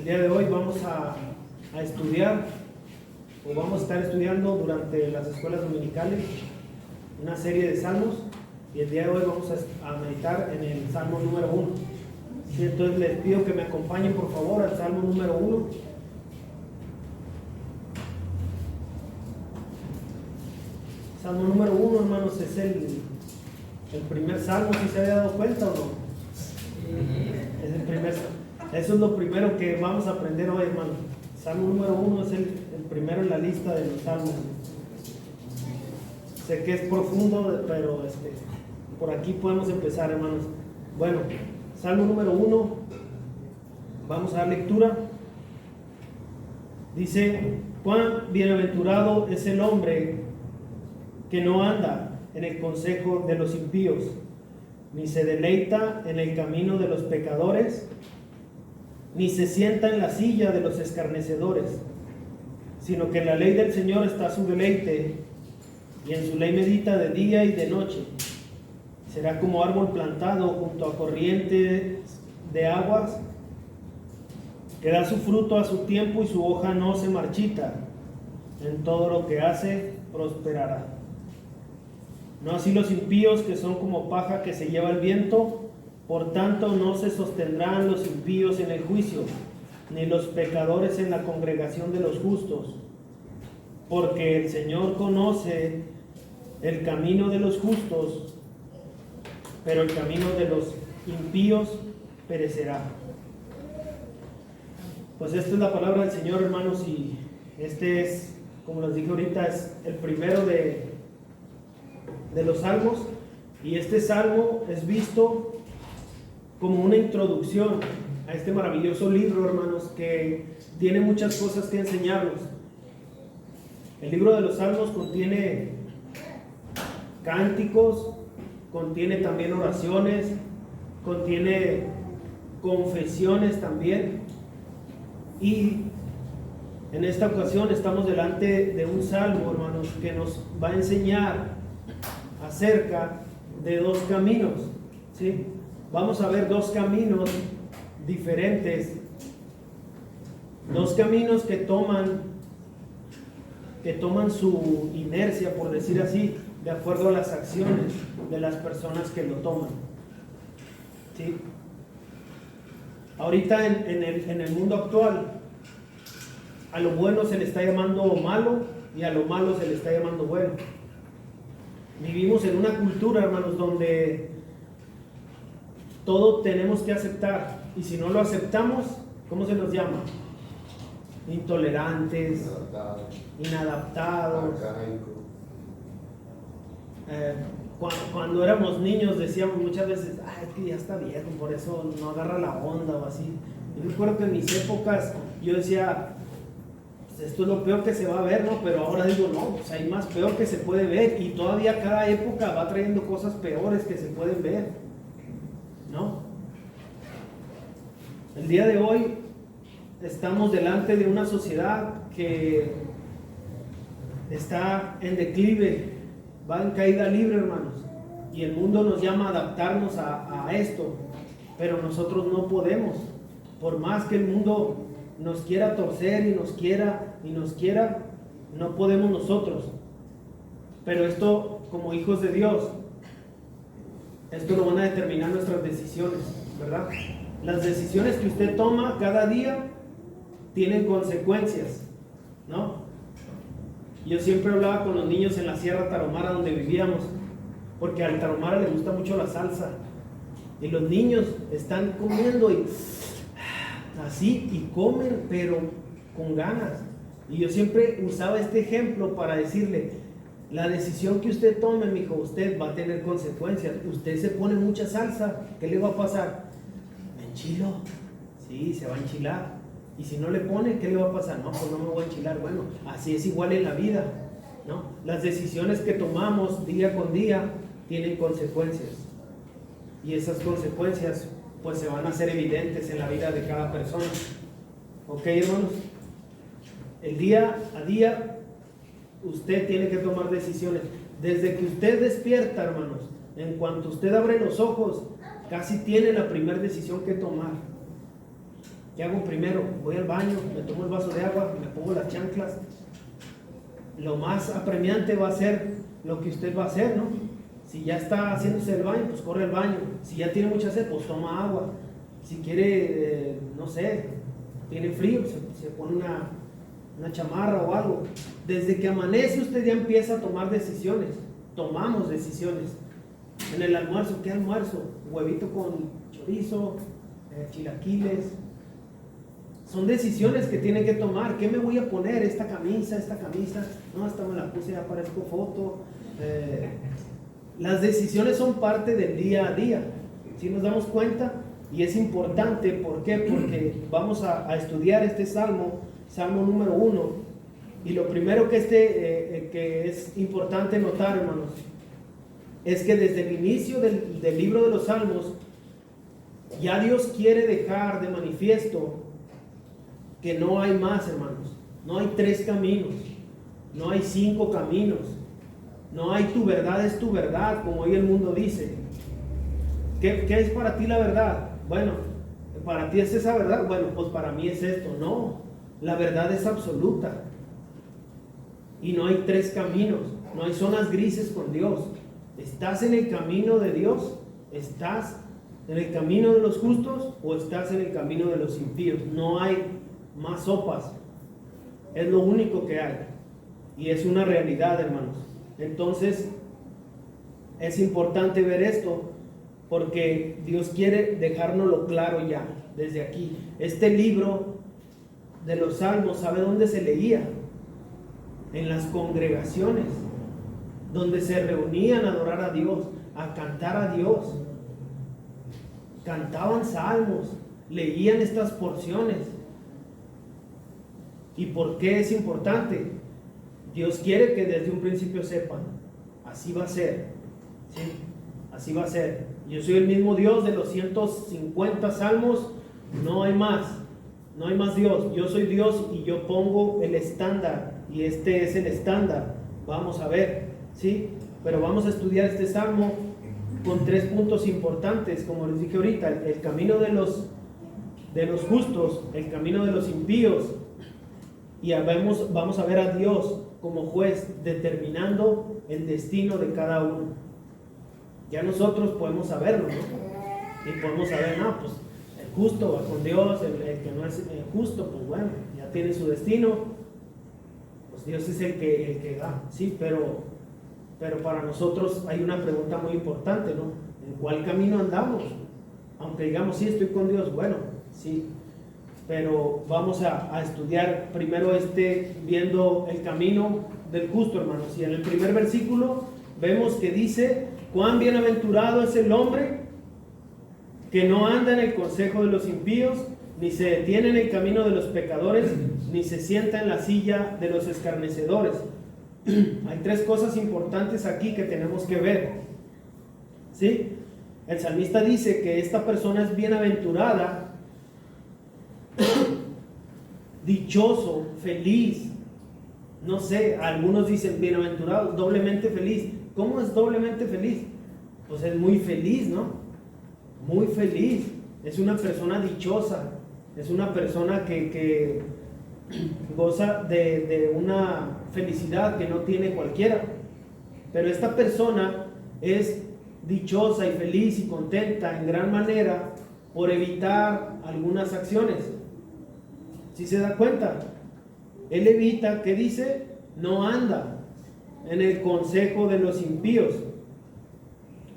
El día de hoy vamos a estudiar, o vamos a estar estudiando durante las escuelas dominicales, una serie de salmos, y el día de hoy vamos a meditar en el salmo número 1. ¿Sí? Entonces les pido que me acompañen por favor al salmo número 1. Salmo número 1, hermanos, es el primer salmo, si se había dado cuenta o no. Es el primer salmo. Eso es lo primero que vamos a aprender hoy, hermanos. Salmo número 1 es el primero en la lista de los salmos. Sé que es profundo, pero por aquí podemos empezar, hermanos. Bueno, salmo número 1, vamos a dar lectura. Dice: cuán bienaventurado es el hombre que no anda en el consejo de los impíos, ni se deleita en el camino de los pecadores, ni se sienta en la silla de los escarnecedores, sino que en la ley del Señor está su deleite, y en su ley medita de día y de noche. Será como árbol plantado junto a corrientes de aguas, que da su fruto a su tiempo y su hoja no se marchita. En todo lo que hace prosperará. No así los impíos, que son como paja que se lleva el viento. Por tanto, no se sostendrán los impíos en el juicio, ni los pecadores en la congregación de los justos. Porque el Señor conoce el camino de los justos, pero el camino de los impíos perecerá. Pues esta es la palabra del Señor, hermanos, y este es, como les dije ahorita, es el primero de los salmos, y este salmo es visto como una introducción a este maravilloso libro, hermanos, que tiene muchas cosas que enseñarnos. El libro de los salmos contiene cánticos, contiene también oraciones, contiene confesiones también, y en esta ocasión estamos delante de un salmo, hermanos, que nos va a enseñar acerca de dos caminos, ¿sí? Vamos a ver dos caminos diferentes, dos caminos que toman su inercia, por decir así, de acuerdo a las acciones de las personas que lo toman, ¿sí? Ahorita en el mundo actual, a lo bueno se le está llamando malo y a lo malo se le está llamando bueno. Vivimos en una cultura, hermanos, donde todo tenemos que aceptar, y si no lo aceptamos, ¿cómo se nos llama? Intolerantes, inadaptados. Cuando éramos niños decíamos muchas veces: es que ya está viejo, por eso no agarra la onda o así. Yo recuerdo que en mis épocas yo decía: pues esto es lo peor que se va a ver, ¿no? Pero ahora digo: no, pues hay más peor que se puede ver, y todavía cada época va trayendo cosas peores que se pueden ver, ¿no? El día de hoy estamos delante de una sociedad que está en declive, va en caída libre, hermanos, y el mundo nos llama a adaptarnos a esto, pero nosotros no podemos. Por más que el mundo nos quiera torcer y nos quiera, no podemos nosotros. Pero esto, como hijos de Dios, esto lo van a determinar nuestras decisiones, ¿verdad? Las decisiones que usted toma cada día tienen consecuencias, ¿no? Yo siempre hablaba con los niños en la Sierra Tarahumara, donde vivíamos, porque al tarahumara le gusta mucho la salsa, y los niños están comiendo y así, y comen, pero con ganas. Y yo siempre usaba este ejemplo para decirle: la decisión que usted tome, mijo, usted va a tener consecuencias. Usted se pone mucha salsa, ¿qué le va a pasar? ¿Me enchilo? Sí, se va a enchilar. Y si no le pone, ¿qué le va a pasar? No, pues no me voy a enchilar. Bueno, así es igual en la vida, ¿no? Las decisiones que tomamos día con día tienen consecuencias, y esas consecuencias pues se van a hacer evidentes en la vida de cada persona. ¿Ok, hermanos? El día a día usted tiene que tomar decisiones. Desde que usted despierta, hermanos, en cuanto usted abre los ojos, casi tiene la primera decisión que tomar. ¿Qué hago primero? Voy al baño, me tomo el vaso de agua, me pongo las chanclas. Lo más apremiante va a ser lo que usted va a hacer, ¿no? Si ya está haciéndose el baño, pues corre al baño. Si ya tiene mucha sed, pues toma agua. Si quiere, no sé, tiene frío, se pone una chamarra o algo. Desde que amanece usted ya empieza a tomar decisiones. Tomamos decisiones. En el almuerzo, ¿qué almuerzo? Huevito con chorizo, chilaquiles. Son decisiones que tiene que tomar. ¿Qué me voy a poner? Esta camisa. No, esta me la puse, ya parezco foto. Las decisiones son parte del día a día. ¿Sí nos damos cuenta? Y es importante, ¿por qué? Porque vamos a estudiar este salmo, salmo número 1. Y lo primero que es importante notar, hermanos, es que desde el inicio del libro de los salmos, ya Dios quiere dejar de manifiesto que no hay más, hermanos. No hay 3 caminos, no hay 5 caminos, no hay tu verdad es tu verdad, como hoy el mundo dice. ¿Qué es para ti la verdad? Bueno, para ti es esa verdad. Bueno, pues para mí es esto. No, la verdad es absoluta. Y no hay 3 caminos, no hay zonas grises con Dios. ¿Estás en el camino de Dios? ¿Estás en el camino de los justos o estás en el camino de los impíos? No hay más sopas. Es lo único que hay. Y es una realidad, hermanos. Entonces, es importante ver esto porque Dios quiere dejárnoslo claro ya, desde aquí. Este libro de los Salmos, ¿sabe dónde se leía? En las congregaciones, donde se reunían a adorar a Dios, a cantar a Dios. Cantaban salmos, leían estas porciones. ¿Y por qué es importante? Dios quiere que desde un principio sepan, así va a ser, ¿sí? Así va a ser. Yo soy el mismo Dios de los 150 salmos, no hay más Dios. Yo soy Dios y yo pongo el estándar, y este es el estándar. Vamos a ver, ¿sí? Pero vamos a estudiar este salmo con 3 puntos importantes, como les dije ahorita: el camino de los justos, el camino de los impíos, y vamos a ver a Dios como juez determinando el destino de cada uno. Ya nosotros podemos saberlo, ¿no? Y podemos saber, no, pues el justo va con Dios, el que no es justo, pues bueno, ya tiene su destino, pues Dios es el que da, sí, pero para nosotros hay una pregunta muy importante, ¿no? ¿En cuál camino andamos? Aunque digamos, sí, estoy con Dios, bueno, sí, pero vamos a estudiar primero viendo el camino del justo, hermanos. Y en el primer versículo vemos que dice: cuán bienaventurado es el hombre que no anda en el consejo de los impíos, ni se detiene en el camino de los pecadores, ni se sienta en la silla de los escarnecedores. Hay 3 cosas importantes aquí que tenemos que ver, ¿sí? El salmista dice que esta persona es bienaventurada, dichoso, feliz. No sé, algunos dicen bienaventurado, doblemente feliz. ¿Cómo es doblemente feliz? Pues es muy feliz, ¿no? Muy feliz. Es una persona dichosa. Es una persona que goza de una felicidad que no tiene cualquiera. Pero esta persona es dichosa y feliz y contenta en gran manera por evitar algunas acciones. ¿Sí se da cuenta? Él evita, ¿qué dice? No anda en el consejo de los impíos,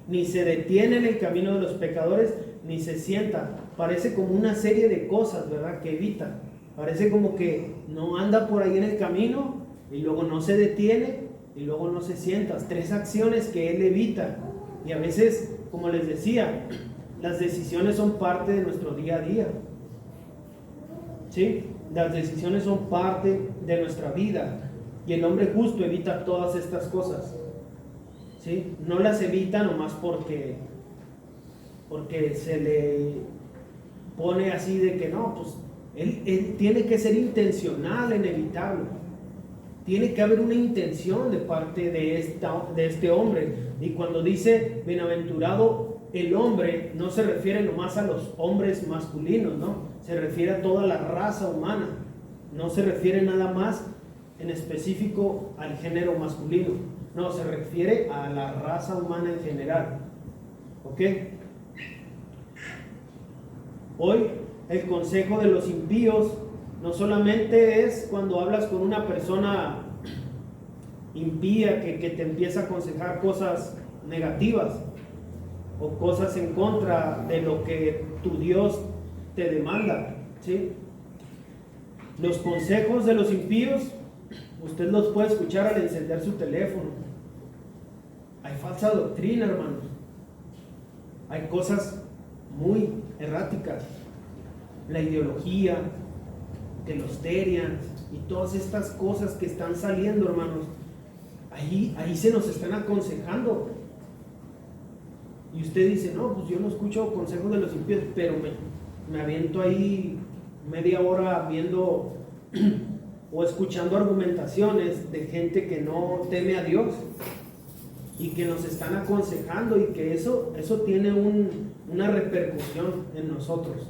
ni se detiene en el camino de los pecadores, ni se sienta. Parece como una serie de cosas, ¿verdad?, que evita. Parece como que no anda por ahí en el camino, y luego no se detiene, y luego no se sienta. 3 acciones que él evita. Y a veces, como les decía, las decisiones son parte de nuestro día a día, ¿sí? Las decisiones son parte de nuestra vida. Y el hombre justo evita todas estas cosas, ¿sí? No las evita nomás porque se le pone así de que no, pues él tiene que ser intencional en evitarlo. Tiene que haber una intención de parte de este hombre. Y cuando dice bienaventurado el hombre no se refiere nomás a los hombres masculinos, ¿no? Se refiere a toda la raza humana. No se refiere nada más en específico al género masculino. No, se refiere a la raza humana en general. ¿Ok? Hoy el consejo de los impíos no solamente es cuando hablas con una persona impía que te empieza a aconsejar cosas negativas o cosas en contra de lo que tu Dios te demanda, ¿sí? Los consejos de los impíos, usted los puede escuchar al encender su teléfono. Hay falsa doctrina, hermanos. Hay cosas muy erráticas. La ideología, de los Terians y todas estas cosas que están saliendo, hermanos. Ahí se nos están aconsejando. Y usted dice, no, pues yo no escucho consejos de los impíos, pero me aviento ahí media hora viendo o escuchando argumentaciones de gente que no teme a Dios y que nos están aconsejando, y que eso tiene una repercusión en nosotros.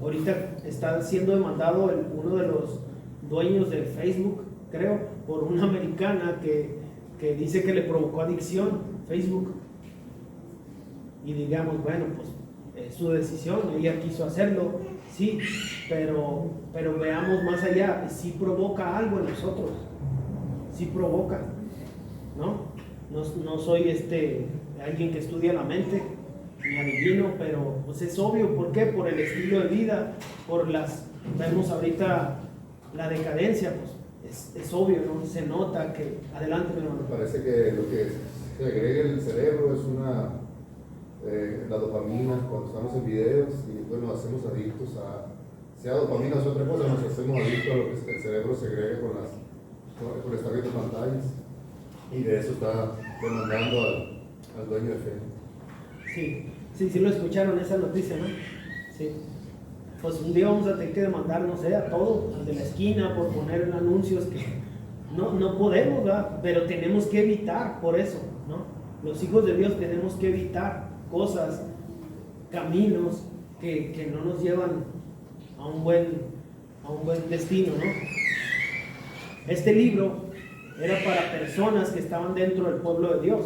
Ahorita está siendo demandado uno de los dueños de Facebook, creo, por una americana que dice que le provocó adicción Facebook. Y digamos, bueno, pues es su decisión, ella quiso hacerlo, sí, pero veamos más allá, sí provoca algo en nosotros, sí provoca, ¿no? No soy alguien que estudia la mente, ni adivino, pero pues es obvio. ¿Por qué? Por el estilo de vida, vemos ahorita la decadencia, pues es obvio, ¿no? Se nota que, adelante, mi hermano. Parece que lo que se agrega en el cerebro es la dopamina, cuando estamos en videos, y bueno, hacemos adictos sea dopamina o sea otra cosa, nos hacemos adictos a lo que el cerebro se agrega con estar viendo pantallas, y de eso está demandando al dueño de Facebook. Sí lo escucharon esa noticia, ¿no? Sí. Pues un día vamos a tener que demandar, no sé, a todos, al de la esquina, por poner anuncios que no podemos, ¿verdad? Pero tenemos que evitar por eso, ¿no? Los hijos de Dios tenemos que evitar cosas, caminos que no nos llevan a un buen destino, ¿no? Este libro era para personas que estaban dentro del pueblo de Dios,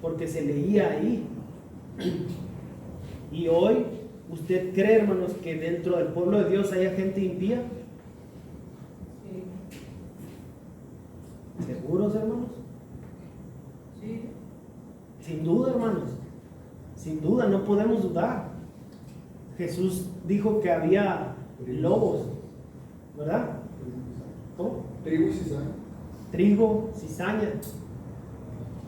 porque se leía ahí. Y hoy, ¿usted cree, hermanos, que dentro del pueblo de Dios haya gente impía? Sí. ¿Seguros, hermanos? Sí. Sin duda, hermanos. Sin duda, no podemos dudar. Jesús dijo que había lobos, ¿verdad? ¿Cómo? Trigo y cizaña. Trigo, cizaña.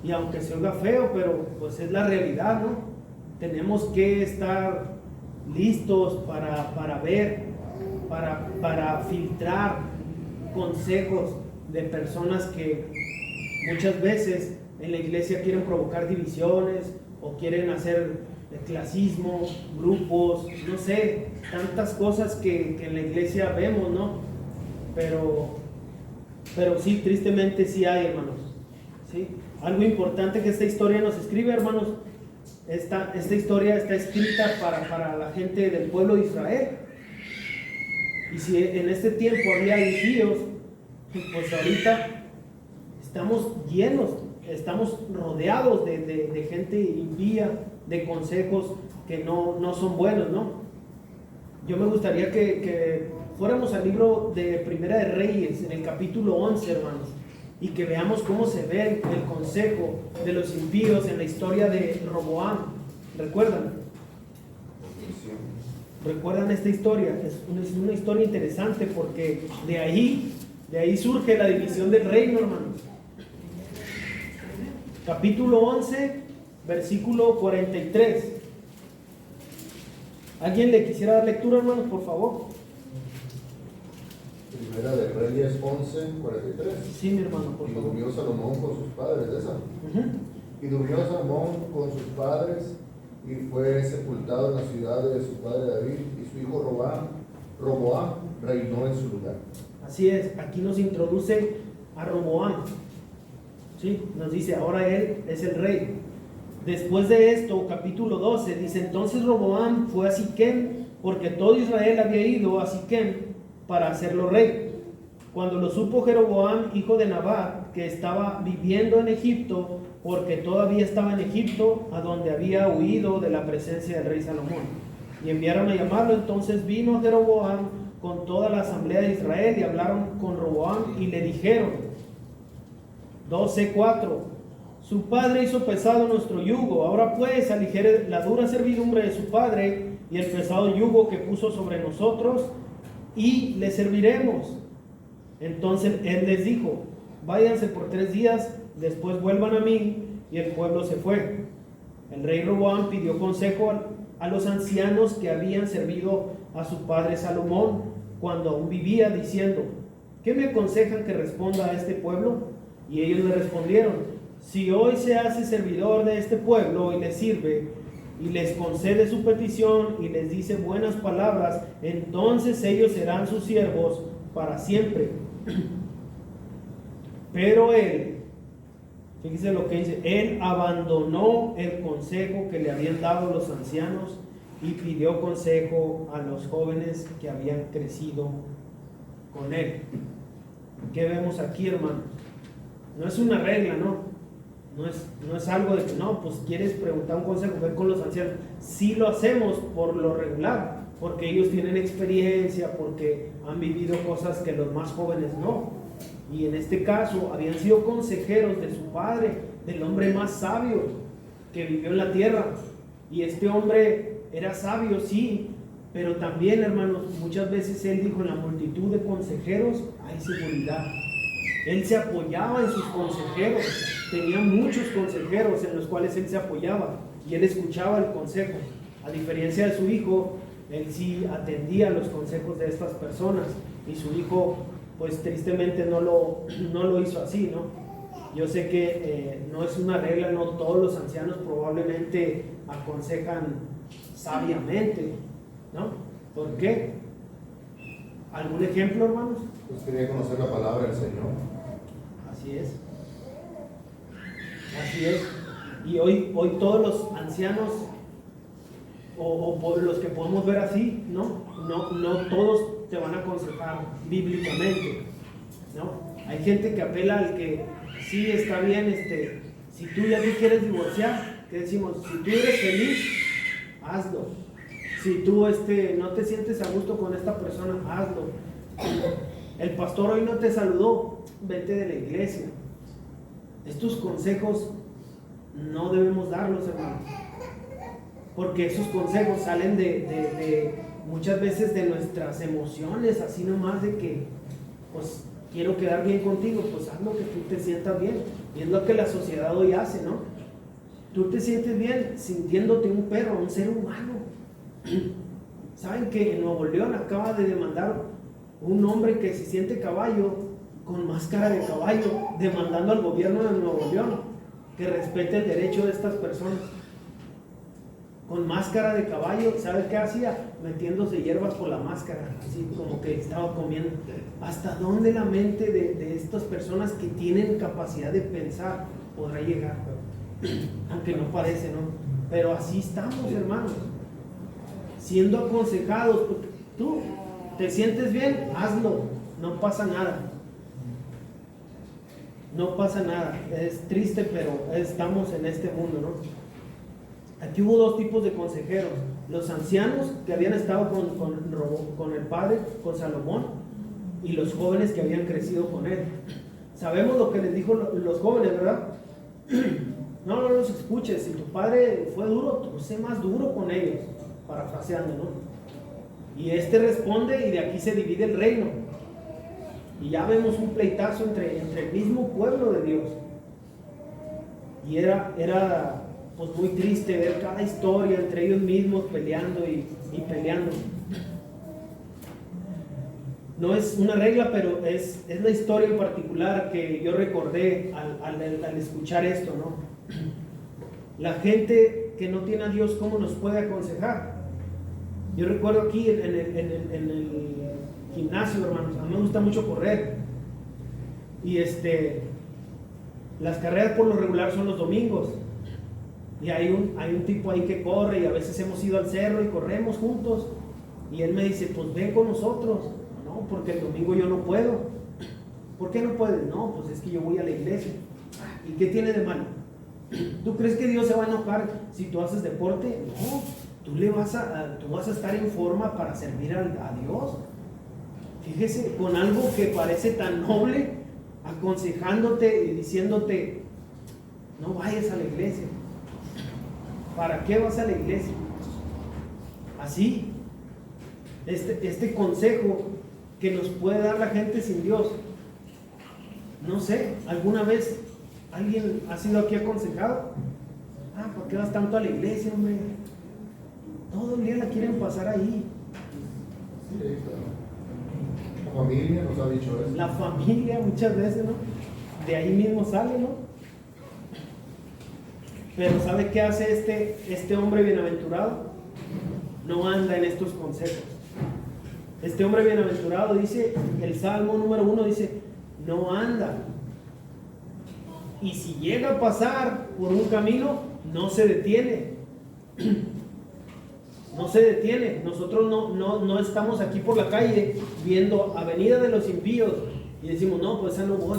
Y aunque se oiga feo, pero pues es la realidad, ¿no? Tenemos que estar listos para ver, para filtrar consejos de personas que muchas veces en la iglesia quieren provocar divisiones o quieren hacer clasismo, grupos, no sé, tantas cosas que en la iglesia vemos, ¿no? Pero sí, tristemente sí hay, hermanos, ¿sí? Algo importante que esta historia nos escribe, hermanos. Esta historia está escrita para la gente del pueblo de Israel. Y si en este tiempo había impíos, pues ahorita estamos llenos, estamos rodeados de gente impía, de consejos que no son buenos, ¿no? Yo me gustaría que fuéramos al libro de Primera de Reyes, en el capítulo 11, hermanos, y que veamos cómo se ve el consejo de los impíos en la historia de Roboam. ¿Recuerdan? ¿Recuerdan esta historia? Es una historia interesante porque de ahí surge la división del reino, hermanos. Capítulo 11, versículo 43. ¿Alguien le quisiera dar lectura, hermanos, por favor? Primera de Reyes 11, 43. Sí, mi hermano, por Y favor. durmió Salomón con sus padres, de esa. Y durmió Salomón con sus padres y fue sepultado en la ciudad de su padre David, y su hijo Roboam reinó en su lugar. Así es, aquí nos introduce a Roboam. ¿Sí? Nos dice, ahora él es el rey. Después de esto, capítulo 12, dice: entonces Roboam fue a Siquem, porque todo Israel había ido a Siquem para hacerlo rey. Cuando lo supo Jeroboam, hijo de Nabat, que estaba viviendo en Egipto, porque todavía estaba en Egipto, a donde había huido de la presencia del rey Salomón, y enviaron a llamarlo. Entonces vino Jeroboam con toda la asamblea de Israel, y hablaron con Roboam y le dijeron: 12:4 Su padre hizo pesado nuestro yugo, ahora pues aligere la dura servidumbre de su padre y el pesado yugo que puso sobre nosotros, y le serviremos. Entonces él les dijo: váyanse por 3 días, después vuelvan a mí. Y el pueblo se fue. El rey Roboam pidió consejo a los ancianos que habían servido a su padre Salomón cuando aún vivía, diciendo: ¿qué me aconsejan que responda a este pueblo? Y ellos le respondieron: si hoy se hace servidor de este pueblo y les sirve y les concede su petición y les dice buenas palabras, entonces ellos serán sus siervos para siempre. Pero él, fíjese lo que dice: él abandonó el consejo que le habían dado los ancianos y pidió consejo a los jóvenes que habían crecido con él. ¿Qué vemos aquí, hermano? No es una regla, no es algo de que no, pues quieres preguntar un consejo, ven con los ancianos. Sí lo hacemos por lo regular, porque ellos tienen experiencia, porque han vivido cosas que los más jóvenes no. Y en este caso habían sido consejeros de su padre, del hombre más sabio que vivió en la tierra. Y este hombre era sabio, sí, pero también, hermanos, muchas veces él dijo: en la multitud de consejeros hay seguridad. Él se apoyaba en sus consejeros, tenía muchos consejeros en los cuales él se apoyaba y él escuchaba el consejo. A diferencia de su hijo, él sí atendía los consejos de estas personas, y su hijo pues tristemente no lo hizo así, ¿no? Yo sé que no es una regla, no todos los ancianos probablemente aconsejan sabiamente, ¿no? ¿Por qué? ¿Algún ejemplo, hermanos? Pues quería conocer la palabra del Señor. Así es. Así es. Y hoy todos los ancianos, o por los que podemos ver así, no todos te van a aconsejar bíblicamente, ¿no? Hay gente que apela al que sí está bien, si tú ya te quieres divorciar, que decimos: si tú eres feliz, hazlo. Si tú no te sientes a gusto con esta persona, hazlo. El pastor hoy no te saludó, vete de la iglesia. Estos consejos no debemos darlos, hermanos, porque esos consejos salen de muchas veces de nuestras emociones, así nomás de que, pues, quiero quedar bien contigo, pues haz lo que tú te sientas bien. Y es lo que la sociedad hoy hace, ¿no? Tú te sientes bien sintiéndote un perro, un ser humano. ¿Saben que en Nuevo León acaba de demandar un hombre que se siente caballo con máscara de caballo, demandando al gobierno de Nuevo León que respete el derecho de estas personas? Con máscara de caballo, ¿sabe qué hacía? Metiéndose hierbas por la máscara, así como que estaba comiendo. ¿Hasta dónde la mente de estas personas que tienen capacidad de pensar podrá llegar? Aunque no parece, ¿no? Pero así estamos, hermanos, siendo aconsejados. Tú te sientes bien, hazlo, no pasa nada. No pasa nada. Es triste, pero estamos en este mundo, ¿no? Aquí hubo 2 tipos de consejeros: los ancianos que habían estado con el padre, con Salomón, y los jóvenes que habían crecido con él. Sabemos lo que les dijo los jóvenes, ¿verdad? No los escuches, si tu padre fue duro, tú sé más duro con ellos, parafraseando, ¿no? Y responde, y de aquí se divide el reino. Y ya vemos un pleitazo entre el mismo pueblo de Dios. Y era pues muy triste ver cada historia entre ellos mismos peleando y peleando. No es una regla, pero es la historia en particular que yo recordé al escuchar esto, ¿no? La gente que no tiene a Dios, ¿cómo nos puede aconsejar? Yo recuerdo aquí en el gimnasio, hermanos, a mí me gusta mucho correr, y las carreras por lo regular son los domingos. Y hay un tipo ahí que corre, y a veces hemos ido al cerro y corremos juntos. Y él me dice, pues ven con nosotros. No, porque el domingo yo no puedo. ¿Por qué no puedes? No, pues es que yo voy a la iglesia. ¿Y qué tiene de malo? ¿Tú crees que Dios se va a enojar si tú haces deporte? No, tú vas a estar en forma para servir a Dios. Fíjese, con algo que parece tan noble, aconsejándote y diciéndote, no vayas a la iglesia. ¿Para qué vas a la iglesia? Así, este consejo que nos puede dar la gente sin Dios. No sé, ¿alguna vez alguien ha sido aquí aconsejado? ¿Por qué vas tanto a la iglesia, hombre? Todo el día la quieren pasar ahí. Sí, claro. La familia nos ha dicho eso. La familia muchas veces, ¿no? De ahí mismo sale, ¿no? Pero ¿sabe qué hace este hombre bienaventurado? No anda en estos consejos. Este hombre bienaventurado dice, el Salmo número 1 dice, no anda. Y si llega a pasar por un camino, no se detiene. No se detiene. Nosotros no estamos aquí por la calle viendo Avenida de los Impíos y decimos, no, pues esa no voy.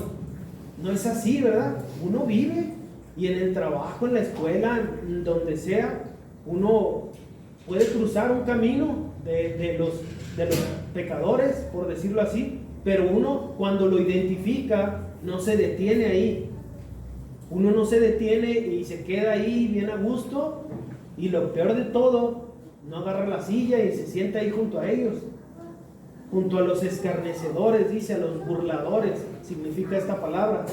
No es así, ¿verdad? Uno vive y en el trabajo, en la escuela, donde sea, uno puede cruzar un camino de los pecadores, por decirlo así, pero uno cuando lo identifica no se detiene ahí. Uno no se detiene y se queda ahí bien a gusto, y lo peor de todo, no agarra la silla y se sienta ahí junto a ellos, junto a los escarnecedores, dice, a los burladores, significa esta palabra.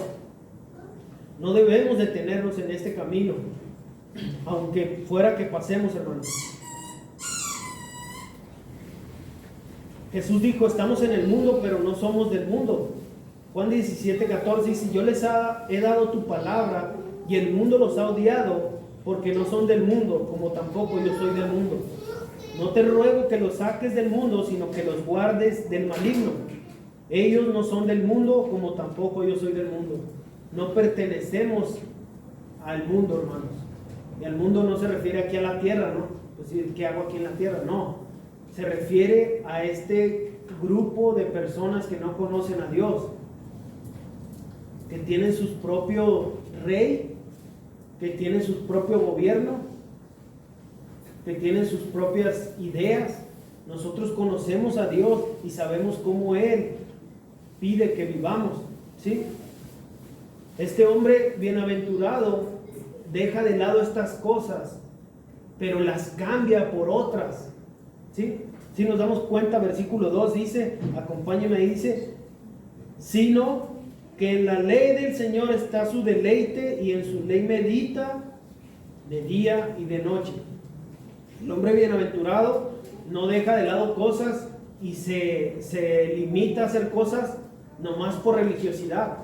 No debemos detenernos en este camino, aunque fuera que pasemos, hermanos. Jesús dijo, estamos en el mundo, pero no somos del mundo. Juan 17:14 dice, yo les he dado tu palabra y el mundo los ha odiado porque no son del mundo, como tampoco yo soy del mundo. No te ruego que los saques del mundo, sino que los guardes del maligno. Ellos no son del mundo, como tampoco yo soy del mundo. No pertenecemos al mundo, hermanos. Y al mundo no se refiere aquí a la tierra, ¿no? Pues, ¿qué hago aquí en la tierra? No. Se refiere a este grupo de personas que no conocen a Dios, que tienen su propio rey, que tienen su propio gobierno, que tienen sus propias ideas. Nosotros conocemos a Dios y sabemos cómo Él pide que vivamos, ¿sí? Este hombre bienaventurado deja de lado estas cosas, pero las cambia por otras, ¿sí? Si nos damos cuenta, versículo 2 dice, acompáñenme ahí, dice, sino que en la ley del Señor está su deleite y en su ley medita de día y de noche. El hombre bienaventurado no deja de lado cosas y se limita a hacer cosas nomás por religiosidad.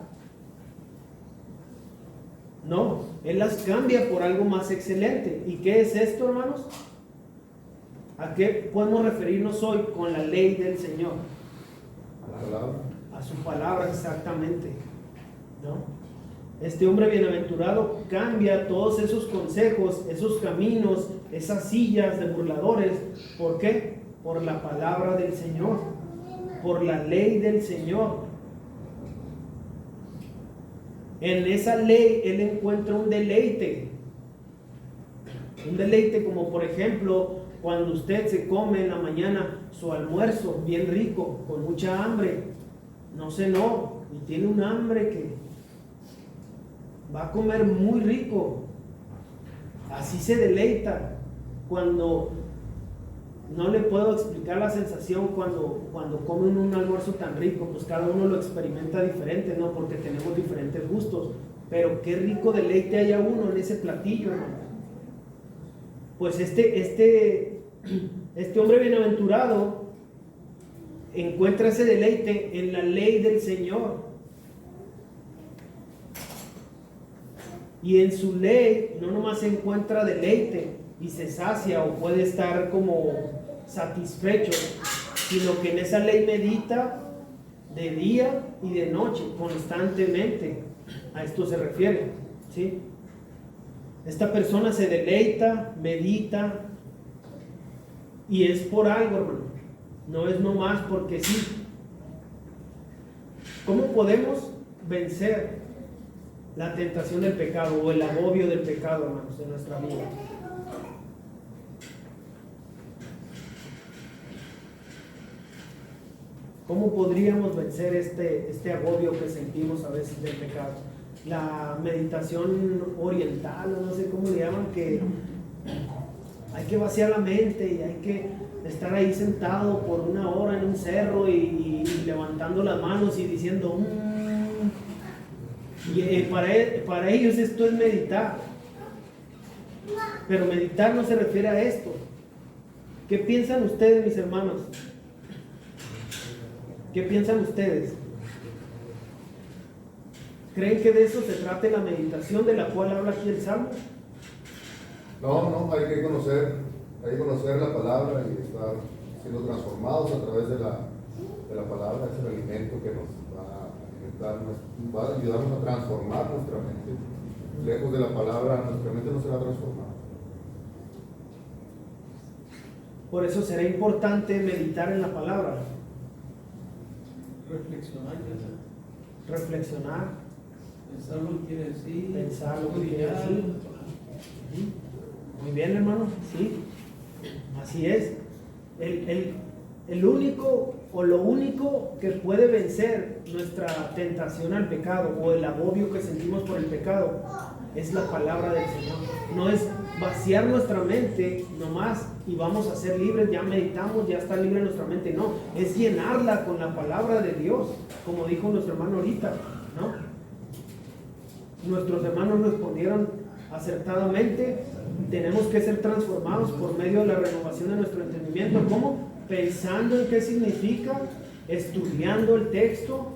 No, él las cambia por algo más excelente. ¿Y qué es esto, hermanos? ¿A qué podemos referirnos hoy con la ley del Señor? A la palabra. A su palabra, exactamente, ¿no? Este hombre bienaventurado cambia todos esos consejos, esos caminos, esas sillas de burladores. ¿Por qué? Por la palabra del Señor, por la ley del Señor. En esa ley él encuentra un deleite como por ejemplo cuando usted se come en la mañana su almuerzo bien rico, con mucha hambre, no cenó y tiene un hambre que va a comer muy rico. Así se deleita. Cuando no le puedo explicar la sensación cuando comen un almuerzo tan rico, pues cada uno lo experimenta diferente, ¿no? Porque tenemos diferentes gustos. Pero qué rico deleite haya uno en ese platillo, hermano. Pues este hombre bienaventurado encuentra ese deleite en la ley del Señor. Y en su ley no nomás se encuentra deleite y se sacia o puede estar como satisfecho, sino que en esa ley medita de día y de noche, constantemente. A esto se refiere, ¿sí? Esta persona se deleita, medita, y es por algo, hermano. No es nomás porque sí. ¿Cómo podemos vencer la tentación del pecado o el agobio del pecado, hermanos, en nuestra vida? ¿Cómo podríamos vencer este agobio que sentimos a veces del pecado? La meditación oriental, o no sé cómo le llaman, que hay que vaciar la mente y hay que estar ahí sentado por una hora en un cerro y levantando las manos y diciendo y para ellos esto es meditar. Pero meditar no se refiere a esto. ¿Qué piensan ustedes, mis hermanos? ¿Qué piensan ustedes? ¿Creen que de eso se trate la meditación de la cual habla aquí el Salmo? No, hay que conocer la palabra y estar siendo transformados a través de la palabra. Es el alimento que nos va a alimentar, va a ayudarnos a transformar nuestra mente. Lejos de la palabra, nuestra mente no será transformada. Por eso será importante meditar en la palabra. Reflexionar. Pensar lo que quiere decir. Pensar lo que quiere decir. Muy bien, hermano, sí. Así es. El único o lo único que puede vencer nuestra tentación al pecado o el agobio que sentimos por el pecado es la palabra del Señor. No es vaciar nuestra mente nomás y vamos a ser libres, ya meditamos, ya está libre nuestra mente. No, es llenarla con la palabra de Dios, como dijo nuestro hermano ahorita, ¿no? Nuestros hermanos respondieron acertadamente. Tenemos que ser transformados por medio de la renovación de nuestro entendimiento. ¿Cómo? Pensando en qué significa, estudiando el texto.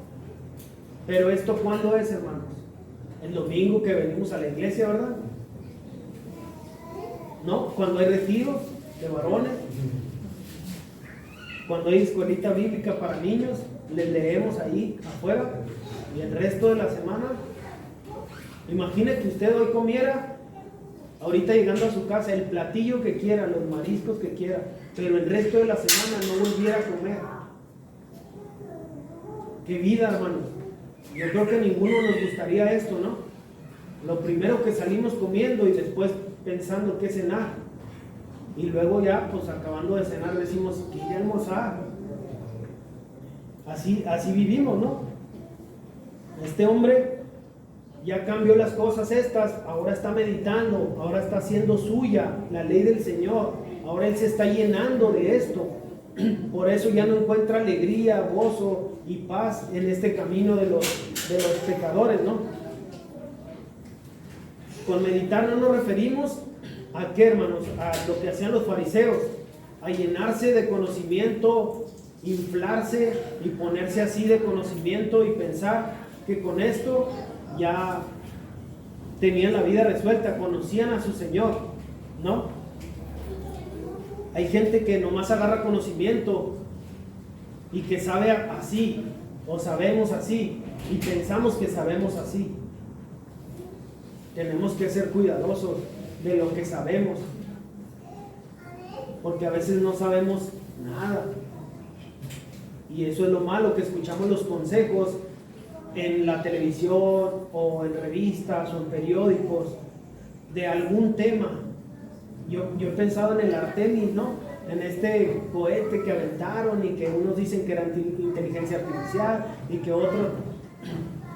Pero esto, ¿cuándo es, hermanos? El domingo que venimos a la iglesia, ¿verdad? ¿No? Cuando hay retiros de varones, cuando hay escuelita bíblica para niños, les leemos ahí afuera, y el resto de la semana. Imagine que usted hoy comiera, ahorita llegando a su casa, el platillo que quiera, los mariscos que quiera, pero el resto de la semana no volviera a comer. ¡Qué vida, hermanos! Yo creo que a ninguno nos gustaría esto, ¿no? Lo primero que salimos comiendo y después pensando qué cenar. Y luego ya, pues acabando de cenar, decimos, ¿qué ya almorzar? Así vivimos, ¿no? Este hombre ya cambió las cosas estas, ahora está meditando, ahora está haciendo suya la ley del Señor, ahora él se está llenando de esto. Por eso ya no encuentra alegría, gozo y paz en este camino de los pecadores, ¿no? Con meditar no nos referimos a qué, hermanos, a lo que hacían los fariseos, a llenarse de conocimiento, inflarse y ponerse así de conocimiento y pensar que con esto ya tenían la vida resuelta, conocían a su Señor, ¿no? Hay gente que nomás agarra conocimiento y que sabe así, o sabemos así, y pensamos que sabemos así. Tenemos que ser cuidadosos de lo que sabemos, porque a veces no sabemos nada. Y eso es lo malo, que escuchamos los consejos en la televisión o en revistas o en periódicos de algún tema. Yo he pensado en el Artemis, ¿no? En este cohete que aventaron y que unos dicen que era inteligencia artificial y que otros...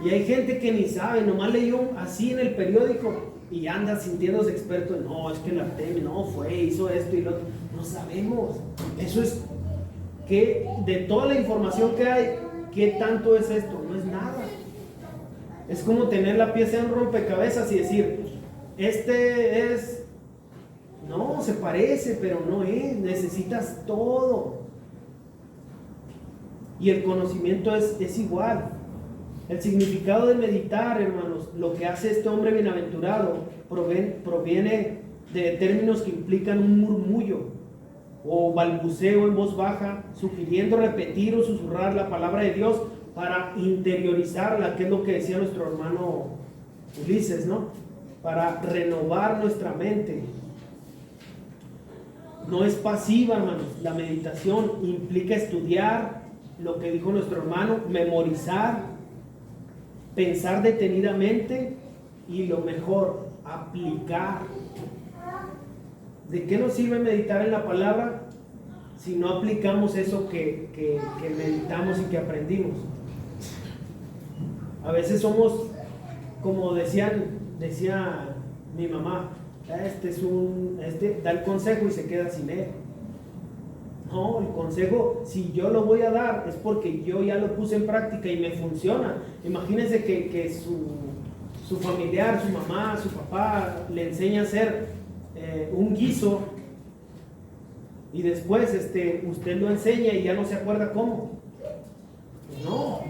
Y hay gente que ni sabe, nomás leyó así en el periódico y anda sintiéndose experto en, no, es que el Artemis no fue, hizo esto y lo otro. No sabemos. Eso es que de toda la información que hay, ¿qué tanto es esto? No es nada. Es como tener la pieza en rompecabezas y decir, este es... No, se parece, pero no es. Necesitas todo. Y el conocimiento es igual. El significado de meditar, hermanos, lo que hace este hombre bienaventurado, proviene de términos que implican un murmullo o balbuceo en voz baja, sugiriendo repetir o susurrar la palabra de Dios para interiorizarla, que es lo que decía nuestro hermano Ulises, ¿no? para renovar nuestra mente. No es pasiva, hermanos. La meditación implica estudiar lo que dijo nuestro hermano, memorizar, pensar detenidamente y lo mejor, aplicar. ¿De qué nos sirve meditar en la palabra si no aplicamos eso que meditamos y que aprendimos? A veces somos, como decía mi mamá, este da el consejo y se queda sin él. No, el consejo, si yo lo voy a dar, es porque yo ya lo puse en práctica y me funciona. Imagínense que su familiar, su mamá, su papá le enseña a hacer un guiso y después usted lo enseña y ya no se acuerda cómo. No,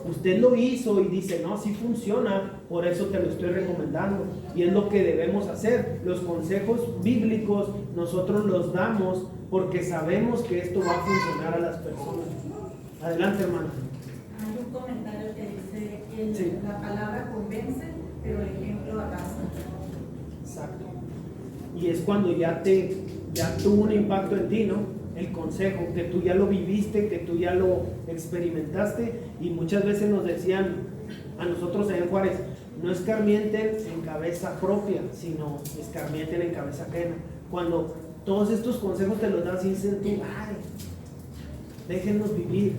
usted lo hizo y dice, no, sí funciona, por eso te lo estoy recomendando. Y es lo que debemos hacer. Los consejos bíblicos nosotros los damos porque sabemos que esto va a funcionar a las personas. Adelante, hermana. Hay un comentario que dice, Sí. La palabra convence, pero el ejemplo arrastra. Exacto. Y es cuando ya tuvo un impacto en ti, ¿no? El consejo, que tú ya lo viviste, que tú ya lo experimentaste. Y muchas veces nos decían a nosotros en Juárez, no escarmienten en cabeza propia, sino escarmienten en cabeza ajena. Cuando todos estos consejos te los dan sin sentido, ay, déjennos vivir.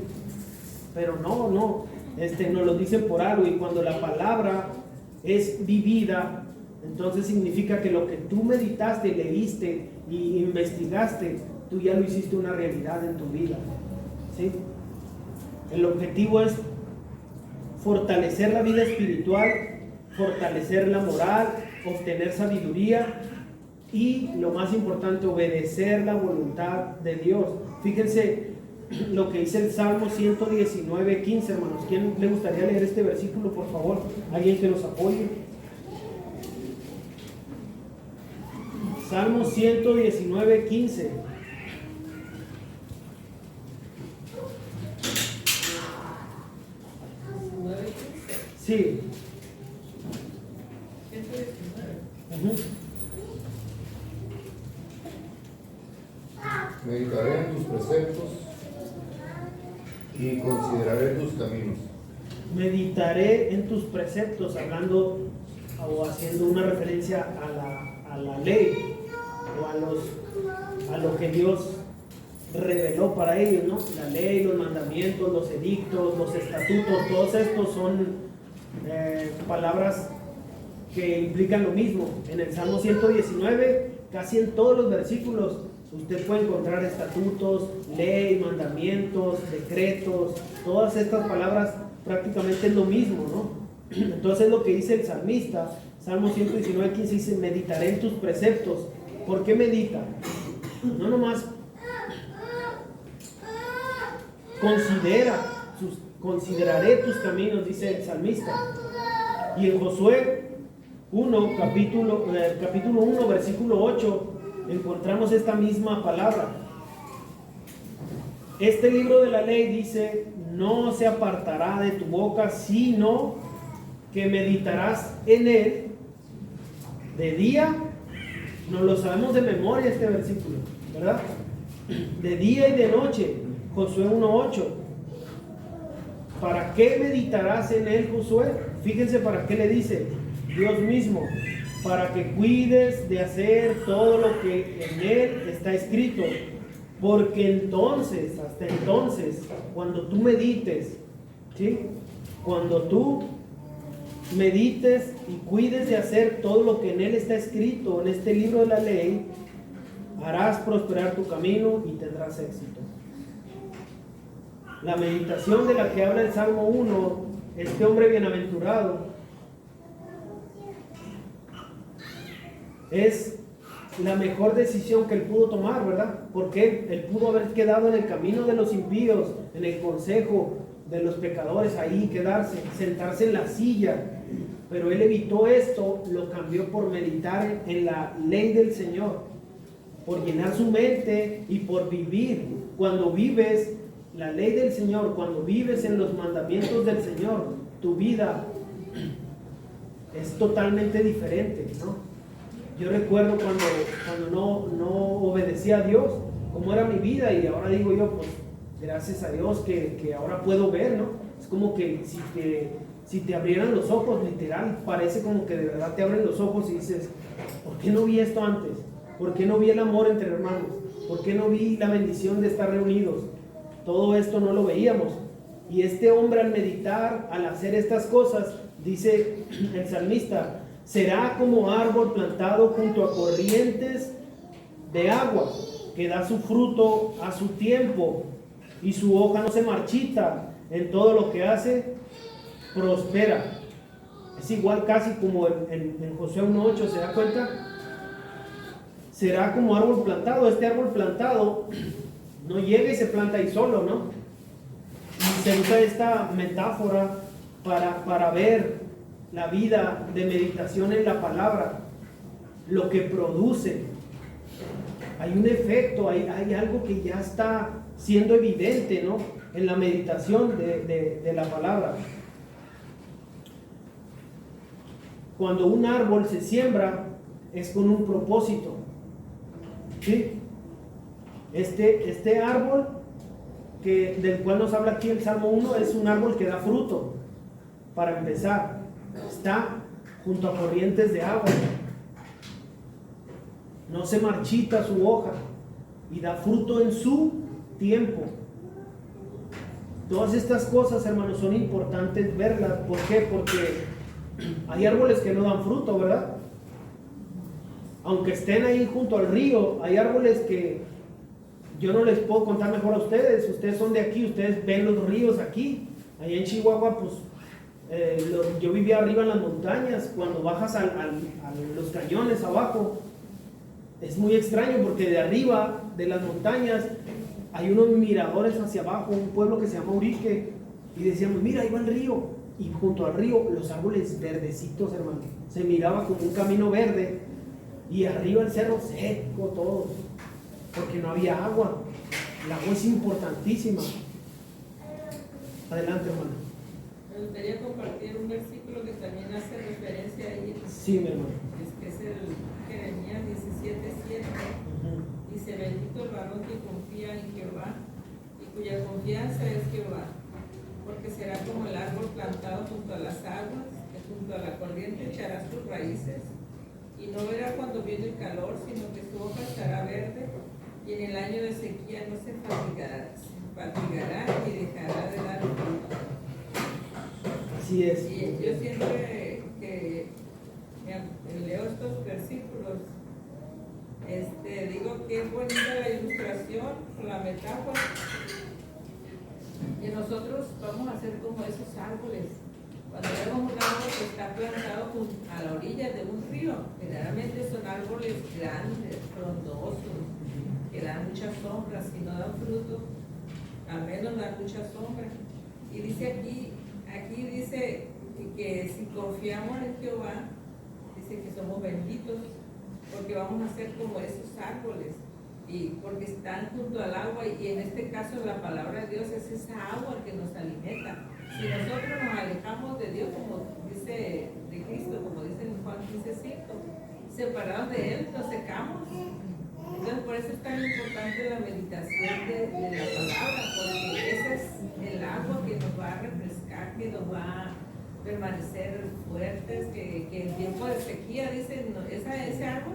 Pero no, nos lo dicen por algo. Y cuando la palabra es vivida, entonces significa que lo que tú meditaste, leíste y investigaste, tú ya lo hiciste una realidad en tu vida, ¿sí? El objetivo es fortalecer la vida espiritual, fortalecer la moral, obtener sabiduría y, lo más importante, obedecer la voluntad de Dios. Fíjense lo que dice el Salmo 119:15, hermanos. ¿Quién le gustaría leer este versículo, por favor? ¿Alguien que nos apoye? Salmo 119:15. Sí. 119. Meditaré en tus preceptos y consideraré tus caminos. Meditaré en tus preceptos, hablando o haciendo una referencia a la ley o a lo que Dios reveló para ellos, ¿no? La ley, los mandamientos, los edictos, los estatutos, todos estos son palabras que implican lo mismo. En el Salmo 119, casi en todos los versículos, usted puede encontrar estatutos, ley, mandamientos, decretos. Todas estas palabras prácticamente es lo mismo, ¿no? Entonces lo que dice el salmista, Salmo 119:15, dice, meditaré en tus preceptos. ¿Por qué medita? No nomás consideraré tus caminos, dice el salmista. Y en Josué 1, capítulo 1, versículo 8, encontramos esta misma palabra. Este libro de la ley dice, no se apartará de tu boca, sino que meditarás en él de día. No lo sabemos de memoria este versículo, ¿verdad? De día y de noche. Josué 1:8. ¿Para qué meditarás en él, Josué? Fíjense para qué le dice Dios mismo. Para que cuides de hacer todo lo que en él está escrito. Porque entonces, hasta entonces, cuando tú medites, ¿sí? Cuando tú medites y cuides de hacer todo lo que en él está escrito, en este libro de la ley, harás prosperar tu camino y tendrás éxito. La meditación de la que habla el Salmo 1, este hombre bienaventurado, es la mejor decisión que él pudo tomar, ¿verdad? Porque él pudo haber quedado en el camino de los impíos, en el consejo de los pecadores, ahí quedarse, sentarse en la silla, pero él evitó esto, lo cambió por meditar en la ley del Señor, por llenar su mente y por vivir. Cuando vives la ley del Señor, cuando vives en los mandamientos del Señor, tu vida es totalmente diferente, ¿no? Yo recuerdo cuando no obedecía a Dios, cómo era mi vida, y ahora digo yo, pues gracias a Dios que ahora puedo ver, ¿no? Es como que si te abrieran los ojos, literal, parece como que de verdad te abren los ojos y dices, ¿por qué no vi esto antes? ¿Por qué no vi el amor entre hermanos? ¿Por qué no vi la bendición de estar reunidos? Todo esto no lo veíamos. Y este hombre, al meditar, al hacer estas cosas, dice el salmista, será como árbol plantado junto a corrientes de agua, que da su fruto a su tiempo y su hoja no se marchita. En todo lo que hace prospera. Es igual casi como en Josué 1:8, ¿se da cuenta? Será como árbol plantado. Este árbol plantado no llega y se planta ahí solo, ¿no? Y se usa esta metáfora para ver la vida de meditación en la palabra, lo que produce. Hay un efecto, hay algo que ya está siendo evidente, ¿no? En la meditación de la palabra. Cuando un árbol se siembra, es con un propósito, ¿sí? Este árbol del cual nos habla aquí el Salmo 1 es un árbol que da fruto. Para empezar, está junto a corrientes de agua, no se marchita su hoja y da fruto en su tiempo. Todas estas cosas, hermanos, son importantes verlas. ¿Por qué? Porque hay árboles que no dan fruto, ¿verdad? Aunque estén ahí junto al río, hay árboles que yo no les puedo contar mejor a ustedes. Ustedes son de aquí, ustedes ven los ríos aquí. Allá en Chihuahua, pues yo vivía arriba en las montañas. Cuando bajas a los cañones abajo, es muy extraño porque de arriba de las montañas hay unos miradores hacia abajo, un pueblo que se llama Urique, y decíamos, mira, ahí va el río, y junto al río los árboles verdecitos, hermano, se miraba como un camino verde, y arriba el cerro seco todo, porque no había agua. El agua es importantísima. Adelante, hermano. Me gustaría compartir un versículo que también hace referencia ahí. Sí, mi hermano. Es el Jeremías 17:7. Dice, bendito el varón que confía en Jehová y cuya confianza es Jehová, porque será como el árbol plantado junto a las aguas, que junto a la corriente echará sus raíces, y no verá cuando viene el calor, sino que su hoja estará verde, y en el año de sequía no se fatigará y dejará de dar fruto. Así es. Y yo siempre que leo estos versículos, digo que es bonita la ilustración, la metáfora, que nosotros vamos a ser como esos árboles. Cuando vemos un árbol que está plantado a la orilla de un río, generalmente son árboles grandes, frondosos, que dan mucha sombra. Si no dan fruto, al menos dan mucha sombra. Y dice aquí dice que si confiamos en Jehová, dice que somos benditos, porque vamos a ser como esos árboles, y porque están junto al agua, y en este caso la palabra de Dios es esa agua que nos alimenta. Si nosotros nos alejamos de Dios, como dice de Cristo, como dice en Juan 15:5, separados de Él nos secamos. Entonces por eso es tan importante la meditación de la palabra, porque ese es el agua que nos va a refrescar, que nos va a permanecer fuertes, que en tiempo de sequía, dicen, no, ese árbol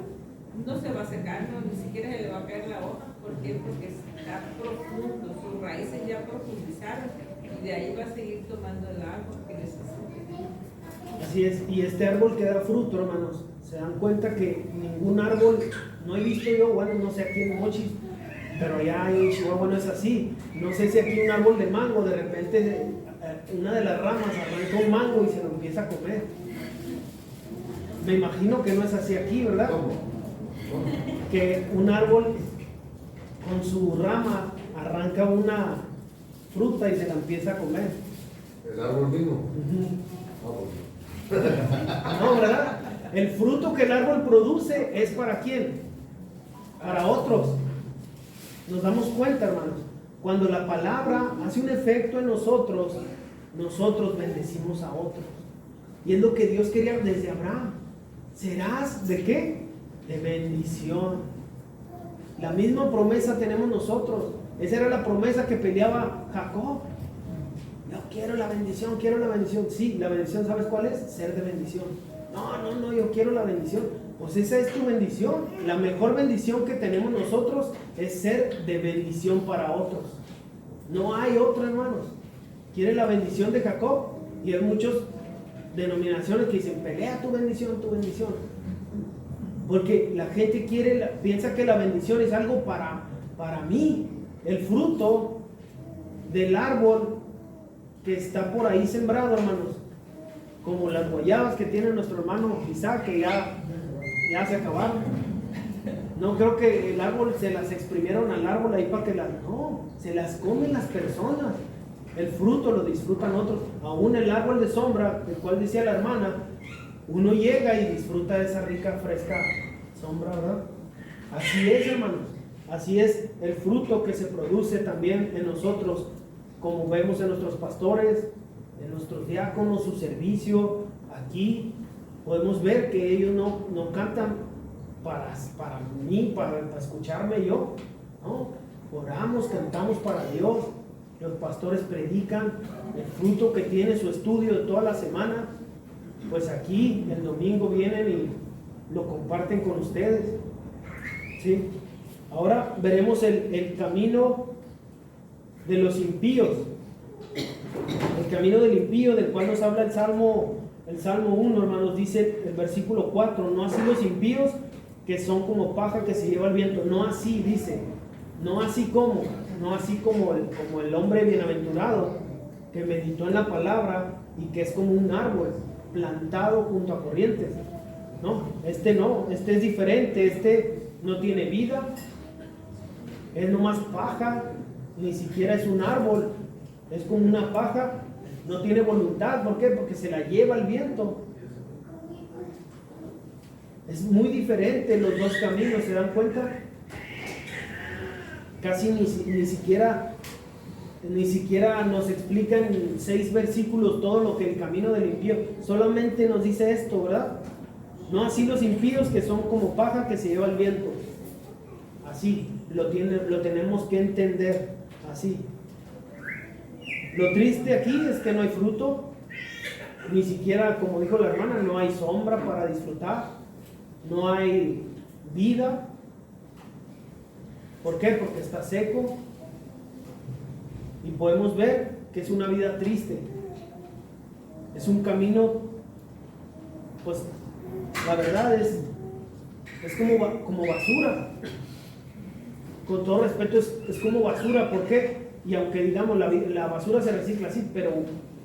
no se va a secar, no, ni siquiera se le va a caer la hoja. ¿Por qué? Porque está profundo, sus raíces ya profundizaron, y de ahí va a seguir tomando el agua que necesita. Así es, y este árbol que da fruto, hermanos, se dan cuenta que ningún árbol, no he visto yo, bueno, no sé aquí en Mochis, pero allá en Chihuahua no es así. No sé si aquí un árbol de mango, de repente una de las ramas arranca un mango y se lo empieza a comer. Me imagino que no es así aquí, ¿verdad? ¿Cómo? Que un árbol con su rama arranca una fruta y se la empieza a comer. ¿El árbol mismo? No, ¿verdad? El fruto que el árbol produce es ¿para quién? Para otros. Nos damos cuenta, hermanos. Cuando la palabra hace un efecto en nosotros, nosotros bendecimos a otros. Y es lo que Dios quería desde Abraham. ¿Serás de qué? De bendición. La misma promesa tenemos nosotros. Esa era la promesa que peleaba Jacob. Yo quiero la bendición, quiero la bendición. Sí, la bendición, ¿sabes cuál es? Ser de bendición. No, yo quiero la bendición. Pues esa es tu bendición. La mejor bendición que tenemos nosotros es ser de bendición para otros. No hay otra, hermanos. ¿Quieres la bendición de Jacob? Y hay muchas denominaciones que dicen, pelea tu bendición, tu bendición. Porque la gente piensa que la bendición es algo para mí. El fruto del árbol que está por ahí sembrado, hermanos, como las guayabas que tiene nuestro hermano Isaac, que ya se acabaron. No creo que el árbol se las exprimieron al árbol ahí para que no, se las comen las personas. El fruto lo disfrutan otros. Aún el árbol de sombra, el cual decía la hermana, uno llega y disfruta de esa rica, fresca sombra, ¿verdad? Así es, hermanos. Así es el fruto que se produce también en nosotros, como vemos en nuestros pastores, en nuestros diáconos, su servicio. Aquí podemos ver que ellos no cantan para mí, para escucharme yo, ¿no? Oramos, cantamos para Dios. Los pastores predican el fruto que tiene su estudio de toda la semana. Pues aquí el domingo vienen y lo comparten con ustedes, ¿sí? Ahora veremos el camino de los impíos. El camino del impío, del cual nos habla el Salmo 1, hermanos, dice el versículo 4, no así los impíos, que son como paja que se lleva el viento. No así, dice, no así como el hombre bienaventurado, que meditó en la palabra y que es como un árbol plantado junto a corrientes. No, este es diferente, este no tiene vida, es nomás paja, ni siquiera es un árbol, es como una paja, no tiene voluntad. ¿Por qué? Porque se la lleva el viento. Es muy diferente los dos caminos, ¿se dan cuenta? Casi ni siquiera nos explican en 6 versículos todo lo que el camino del impío, solamente nos dice esto, ¿verdad? No así los impíos, que son como paja que se lleva el viento. Así lo tenemos que entender, así. Lo triste aquí es que no hay fruto, ni siquiera, como dijo la hermana, no hay sombra para disfrutar, no hay vida. ¿Por qué? Porque está seco. Y podemos ver que es una vida triste. Es un camino, pues la verdad es como basura. Con todo respeto, es como basura. ¿Por qué? Y aunque digamos la basura se recicla así, pero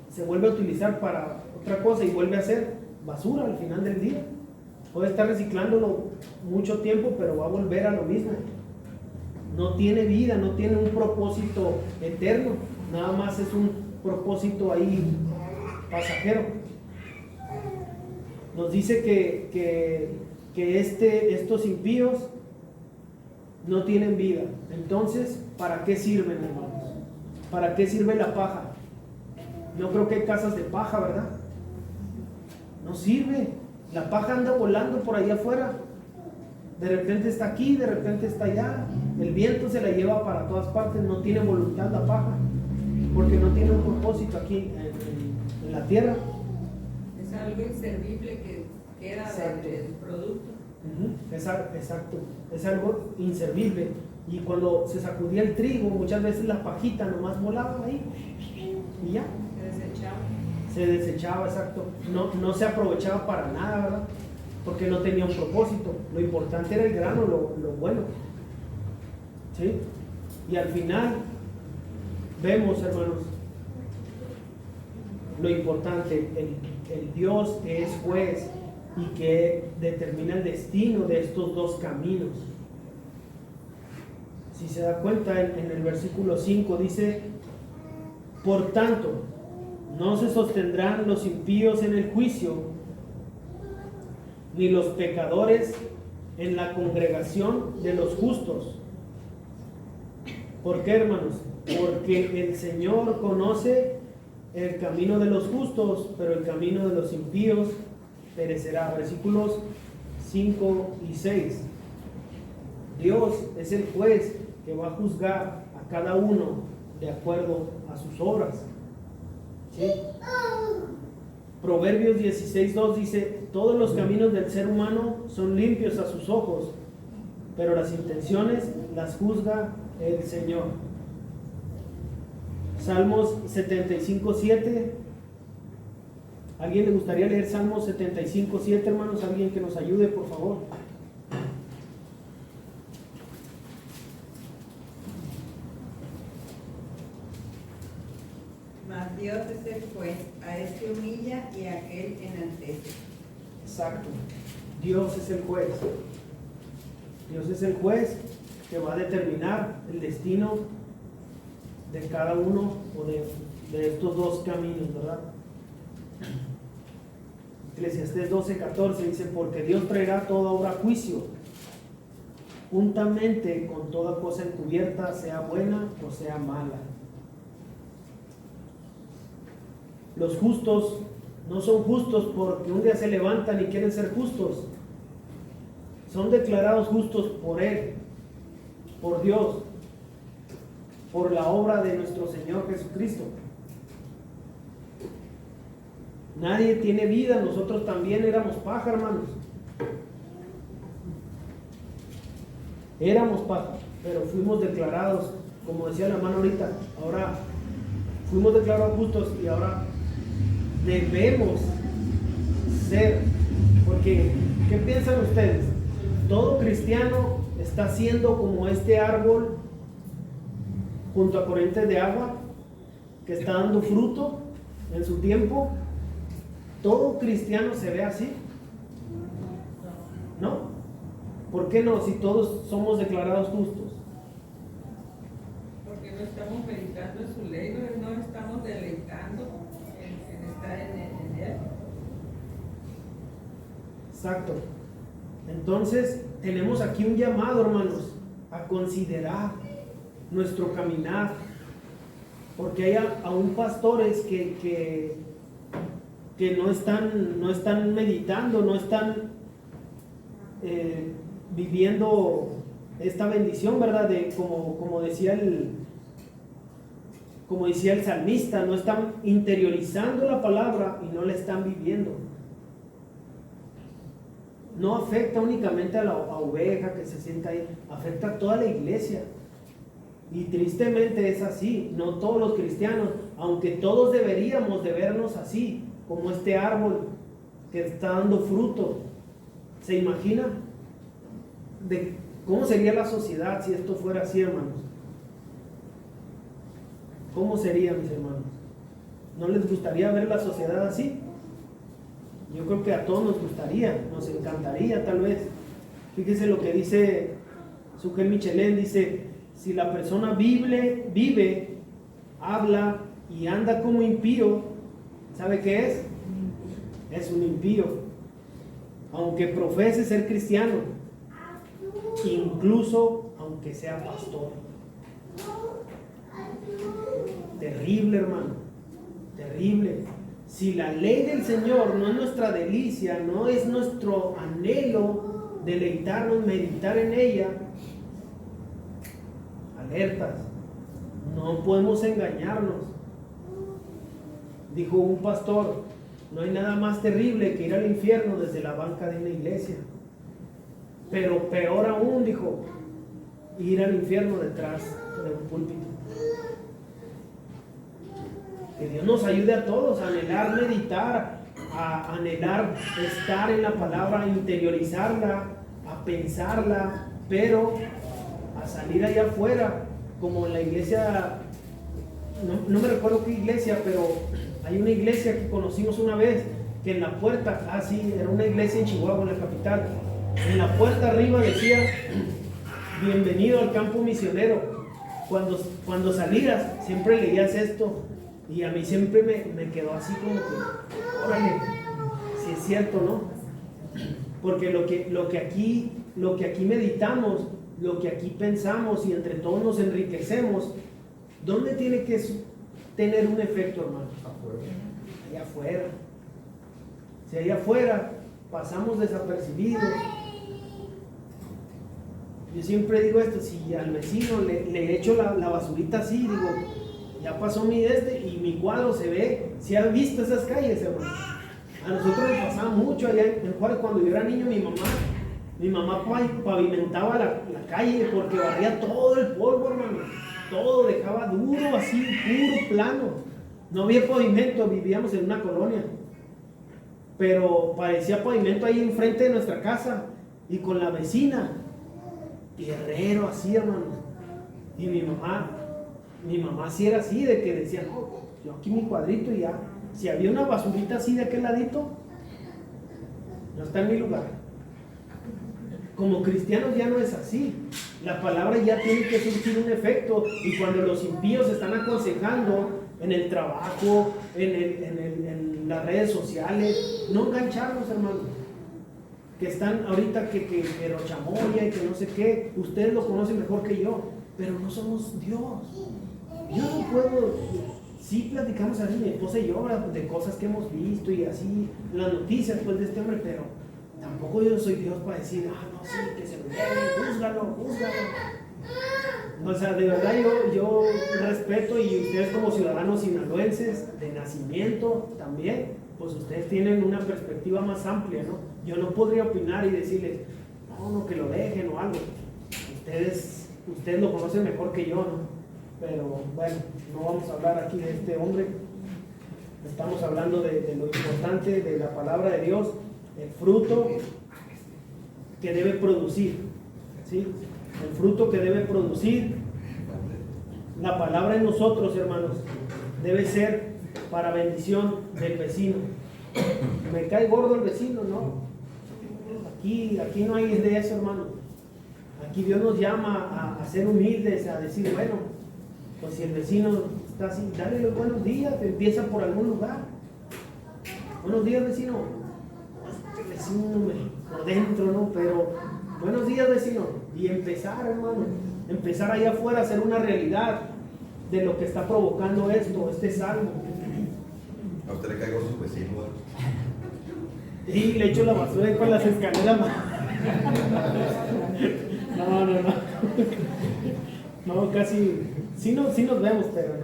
se vuelve a utilizar para otra cosa y vuelve a ser basura al final del día. Puede estar reciclándolo mucho tiempo, pero va a volver a lo mismo. No tiene vida, no tiene un propósito eterno, nada más es un propósito ahí pasajero. Nos dice que estos impíos no tienen vida. Entonces, ¿para qué sirven, hermanos? ¿Para qué sirve la paja? No creo que hay casas de paja, ¿verdad? No sirve. La paja anda volando por allá afuera. De repente está aquí, de repente está allá. El viento se la lleva para todas partes. No tiene voluntad la paja, porque no tiene un propósito aquí en la tierra. Es algo inservible que queda del producto. Exacto, es algo inservible. Y cuando se sacudía el trigo, muchas veces la pajita nomás volaba ahí y ya. Se desechaba, exacto. No se aprovechaba para nada, ¿verdad? Porque no tenía un propósito. Lo importante era el grano, lo bueno. ¿Sí? Y al final vemos, hermanos, lo importante, el Dios que es juez y que determina el destino de estos dos caminos. Si se da cuenta, en el versículo 5 dice: por tanto, no se sostendrán los impíos en el juicio, ni los pecadores en la congregación de los justos. ¿Por qué, hermanos? Porque el Señor conoce el camino de los justos, pero el camino de los impíos perecerá. Versículos 5 y 6. Dios es el juez que va a juzgar a cada uno de acuerdo a sus obras. ¿Sí? Proverbios 16:2 dice: todos los caminos del ser humano son limpios a sus ojos, pero las intenciones las juzga el Señor. Salmos 75:7. ¿Alguien le gustaría leer Salmos 75:7, hermanos? Alguien que nos ayude, por favor. Mas Dios es el juez, a este humilla y a aquel enaltece. Exacto. Dios es el juez. Dios es el juez que va a determinar el destino de cada uno o de estos dos caminos, ¿verdad? Eclesiastés 12:14 dice: porque Dios traerá toda obra a juicio, juntamente con toda cosa encubierta, sea buena o sea mala. Los justos no son justos porque un día se levantan y quieren ser justos. Son declarados justos por Él, por Dios, por la obra de nuestro Señor Jesucristo. Nadie tiene vida, nosotros también éramos paja, hermanos. Éramos paja, pero fuimos declarados, como decía la hermana ahorita, ahora fuimos declarados justos y ahora debemos ser, porque ¿qué piensan ustedes? Todo cristiano está siendo como este árbol junto a corrientes de agua que está dando fruto en su tiempo. ¿Todo cristiano se ve así? ¿No? ¿Por qué no? Si todos somos declarados justos. Porque no estamos meditando en su ley, no estamos deleitando en estar en él. Exacto. Entonces, tenemos aquí un llamado, hermanos, a considerar nuestro caminar. Porque hay aún pastores que no están meditando, no están viviendo esta bendición, ¿verdad? Como decía el salmista, no están interiorizando la palabra y no la están viviendo. No afecta únicamente a la oveja que se sienta ahí, afecta a toda la iglesia. Y tristemente es así. No todos los cristianos, aunque todos deberíamos de vernos así, como este árbol que está dando fruto. ¿Se imagina de cómo sería la sociedad si esto fuera así, hermanos? ¿Cómo sería, mis hermanos? ¿No les gustaría ver la sociedad así? Yo creo que a todos nos gustaría, nos encantaría tal vez. Fíjese lo que dice Sugel Michelén, dice: si la persona vive, habla y anda como impío, ¿sabe qué es? Es un impío. Aunque profese ser cristiano, incluso aunque sea pastor. Terrible, hermano, terrible. Si la ley del Señor no es nuestra delicia, no es nuestro anhelo deleitarnos, meditar en ella, alertas, no podemos engañarnos. Dijo un pastor: no hay nada más terrible que ir al infierno desde la banca de una iglesia, pero peor aún, dijo, ir al infierno detrás de un púlpito. Que Dios nos ayude a todos a anhelar meditar, a anhelar estar en la palabra, a interiorizarla, a pensarla, pero a salir allá afuera, como en la iglesia, no me recuerdo qué iglesia, pero hay una iglesia que conocimos una vez, que en la puerta, era una iglesia en Chihuahua, en la capital, en la puerta arriba decía: bienvenido al campo misionero. Cuando salieras, siempre leías esto. Y a mí siempre me quedó así como que, órale, si es cierto, ¿no? Porque lo que aquí meditamos, lo que aquí pensamos y entre todos nos enriquecemos, ¿dónde tiene que tener un efecto, hermano. Allá afuera. Si allá afuera pasamos desapercibidos. Yo siempre digo esto, si al vecino le echo la basurita así, digo, ya pasó y mi cuadro se ve. Si han visto esas calles, hermano. A nosotros nos pasaba mucho allá en Juárez cuando yo era niño. Mi mamá pavimentaba la calle porque barría todo el polvo, hermano. Todo dejaba duro, así, puro, plano. No había pavimento, vivíamos en una colonia. Pero parecía pavimento ahí enfrente de nuestra casa. Y con la vecina, guerrero así, hermano. Y mi mamá sí era así, de que decía, no, yo aquí mi cuadrito y ya. Si había una basurita así de aquel ladito, no está en mi lugar. Como cristianos ya no es así. La palabra ya tiene que surtir un efecto. Y cuando los impíos están aconsejando en el trabajo, en las redes sociales, no engancharnos, hermano. Que están ahorita que rochamoya y que no sé qué. Ustedes lo conocen mejor que yo, pero no somos Dios. Yo no puedo. Sí platicamos así, mi esposa y yo, de cosas que hemos visto y así, las noticias pues de este hombre, pero tampoco yo soy Dios para decir, no, sí, que se lo lleven, júzgalo. O sea, de verdad yo respeto, y ustedes como ciudadanos sinaloenses de nacimiento también, pues ustedes tienen una perspectiva más amplia, ¿no? Yo no podría opinar y decirles, no, que lo dejen o algo. Ustedes lo conocen mejor que yo, ¿no? Pero bueno, no vamos a hablar aquí de este hombre. Estamos hablando de lo importante de la palabra de Dios, el fruto que debe producir, ¿sí? El fruto que debe producir la palabra en nosotros, hermanos, debe ser para bendición del vecino. Me cae gordo el vecino, ¿no? Aquí no hay de eso, hermano. Aquí Dios nos llama a ser humildes, a decir, bueno, pues si el vecino está así, dale los buenos días, empieza por algún lugar. Buenos días, vecino. El vecino por dentro, ¿no? Pero buenos días, vecino. Y empezar, hermano, empezar allá afuera a hacer una realidad de lo que está provocando este salmo. A usted le caigo a sus vecinos. Y le echo la basura ahí por las escaleras. No, casi. Sí nos vemos, pero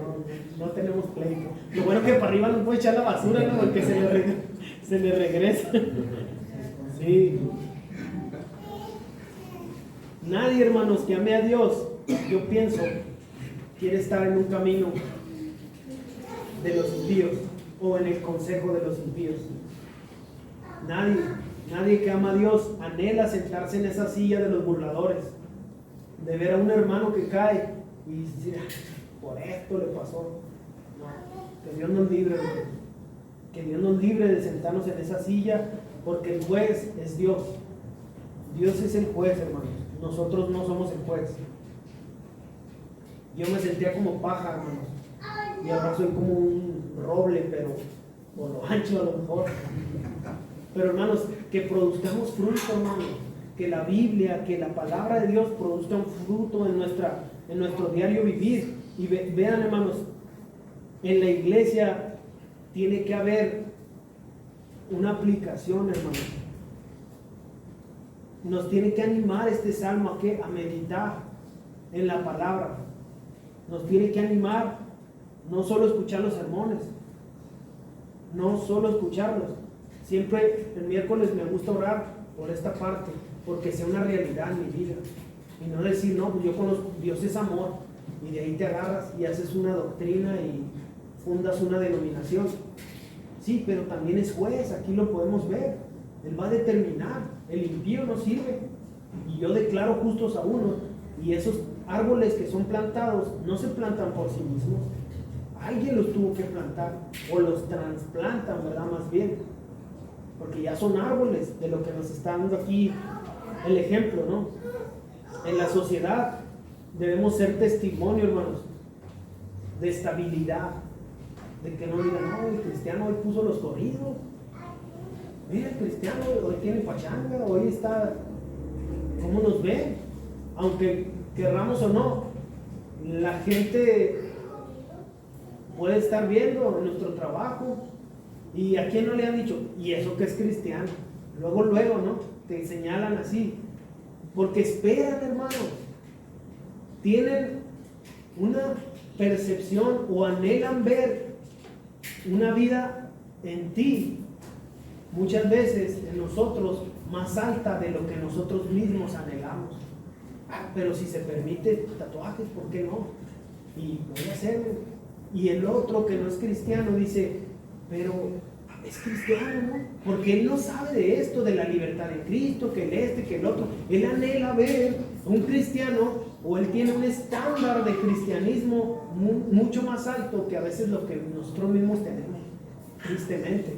no tenemos pleito. Lo bueno es que para arriba no puede echar la basura, ¿no? Porque se le regresa. Sí. Nadie, hermanos, que ame a Dios, yo pienso, quiere estar en un camino de los impíos o en el consejo de los impíos. Nadie que ama a Dios anhela sentarse en esa silla de los burladores, de ver a un hermano que cae y decir, por esto le pasó. No, que Dios nos libre, hermano. Que Dios nos libre de sentarnos en esa silla, porque el juez es Dios. Dios es el juez, hermanos. Nosotros no somos el juez. Yo me sentía como paja, hermanos, y ahora soy como un roble, pero por lo ancho a lo mejor. Pero, hermanos, que produzcamos fruto, hermanos. Que la Biblia, que la palabra de Dios produzca un fruto en nuestro diario vivir. Y vean, hermanos, en la iglesia tiene que haber una aplicación, hermanos. Nos tiene que animar este salmo a meditar en la palabra. Nos tiene que animar no solo escuchar los sermones, no solo escucharlos. Siempre el miércoles me gusta orar por esta parte, porque sea una realidad en mi vida. Y no decir, no, pues yo conozco, Dios es amor, y de ahí te agarras y haces una doctrina y fundas una denominación. Sí, pero también es juez, aquí lo podemos ver. Él va a determinar, el impío no sirve, y yo declaro justos a unos, y esos árboles que son plantados no se plantan por sí mismos. Alguien los tuvo que plantar, o los trasplantan, ¿verdad? Más bien, porque ya son árboles de lo que nos está dando aquí el ejemplo, ¿no? En la sociedad debemos ser testimonio, hermanos, de estabilidad, de que no digan, no, el cristiano hoy puso los corridos, mira, el cristiano hoy tiene pachanga, hoy está, ¿cómo nos ve? Aunque querramos o no, la gente puede estar viendo en nuestro trabajo. ¿Y a quién no le han dicho? ¿Y eso que es cristiano? Luego, ¿no? Te señalan así. Porque esperan, hermanos. Tienen una percepción o anhelan ver una vida en ti, muchas veces en nosotros, más alta de lo que nosotros mismos anhelamos. Pero si se permite tatuajes, ¿por qué no? Y voy a hacerlo. Y el otro que no es cristiano dice, pero es cristiano, ¿no? Porque él no sabe de esto, de la libertad de Cristo, que que el otro. Él anhela ver un cristiano, o él tiene un estándar de cristianismo mucho más alto que a veces lo que nosotros mismos tenemos, tristemente.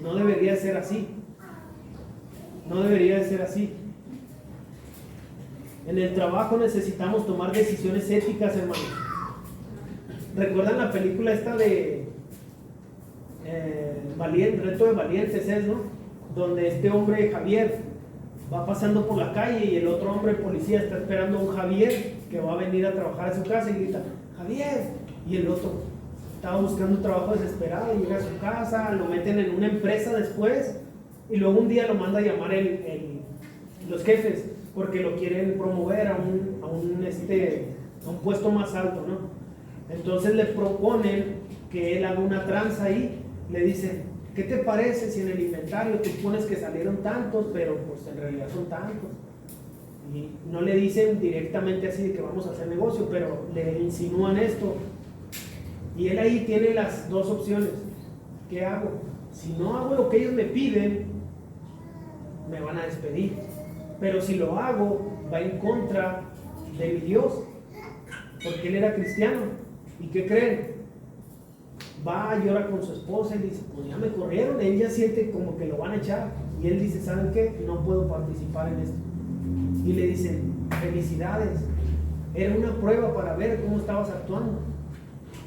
No debería ser así. No debería de ser así. En el trabajo necesitamos tomar decisiones éticas, hermanos. ¿Recuerdan la película esta de Reto de Valientes, ¿no? Donde este hombre, Javier, va pasando por la calle y el otro hombre policía está esperando a un Javier que va a venir a trabajar a su casa y grita, Javier, y el otro estaba buscando un trabajo desesperado y llega a su casa, lo meten en una empresa después y luego un día lo manda a llamar los jefes porque lo quieren promover a un puesto más alto, ¿no? Entonces le proponen que él haga una tranza ahí, le dicen, ¿qué te parece si en el inventario tú pones que salieron tantos, pero pues en realidad son tantos? Y no le dicen directamente así de que vamos a hacer negocio, pero le insinúan esto. Y él ahí tiene las dos opciones. ¿Qué hago? Si no hago lo que ellos me piden, me van a despedir. Pero si lo hago, va en contra de mi Dios, porque él era cristiano. ¿Y qué creen? Va a llorar con su esposa y dice, pues ya me corrieron. Ella siente como que lo van a echar. Y él dice, ¿saben qué? No puedo participar en esto. Y le dicen, felicidades. Era una prueba para ver cómo estabas actuando.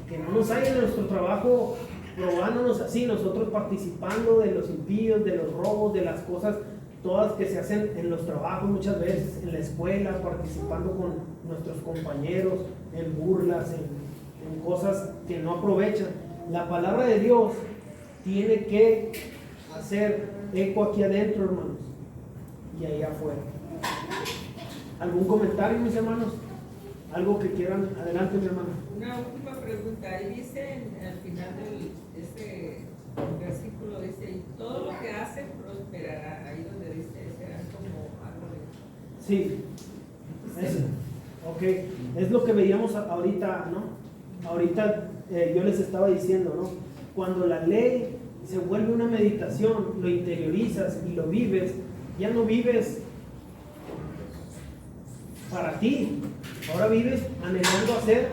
Que no nos haya en nuestro trabajo probándonos así, nosotros participando de los impíos, de los robos, de las cosas todas que se hacen en los trabajos muchas veces, en la escuela, participando con nuestros compañeros, en burlas, en cosas que no aprovechan. La palabra de Dios tiene que hacer eco aquí adentro, hermanos, y allá afuera. ¿Algún comentario, mis hermanos? ¿Algo que quieran? Adelante, mi hermano. Una última pregunta. Ahí dice, al final de ese versículo, dice, y todo lo que hacen prosperará. Ahí donde dice, serán como árboles. Sí. Ok. Es lo que veíamos ahorita, ¿no? Ahorita yo les estaba diciendo, ¿no? Cuando la ley se vuelve una meditación, lo interiorizas y lo vives, ya no vives para ti, ahora vives anhelando hacer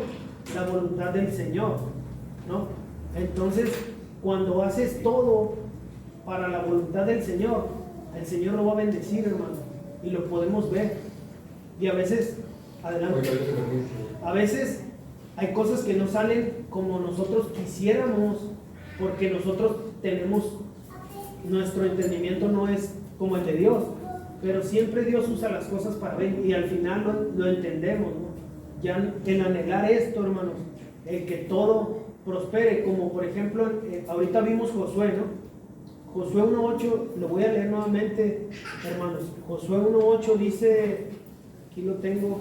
la voluntad del Señor, ¿no? Entonces, cuando haces todo para la voluntad del Señor, el Señor lo va a bendecir, hermano, y lo podemos ver. Y a veces, adelante, a veces hay cosas que no salen como nosotros quisiéramos, porque nosotros nuestro entendimiento no es como el de Dios. Pero siempre Dios usa las cosas para ver y al final lo entendemos, ¿no? Ya en anhelar esto, hermanos, el que todo prospere, como por ejemplo, ahorita vimos Josué, ¿no? Josué 1.8, lo voy a leer nuevamente, hermanos. Josué 1.8 dice, aquí lo tengo.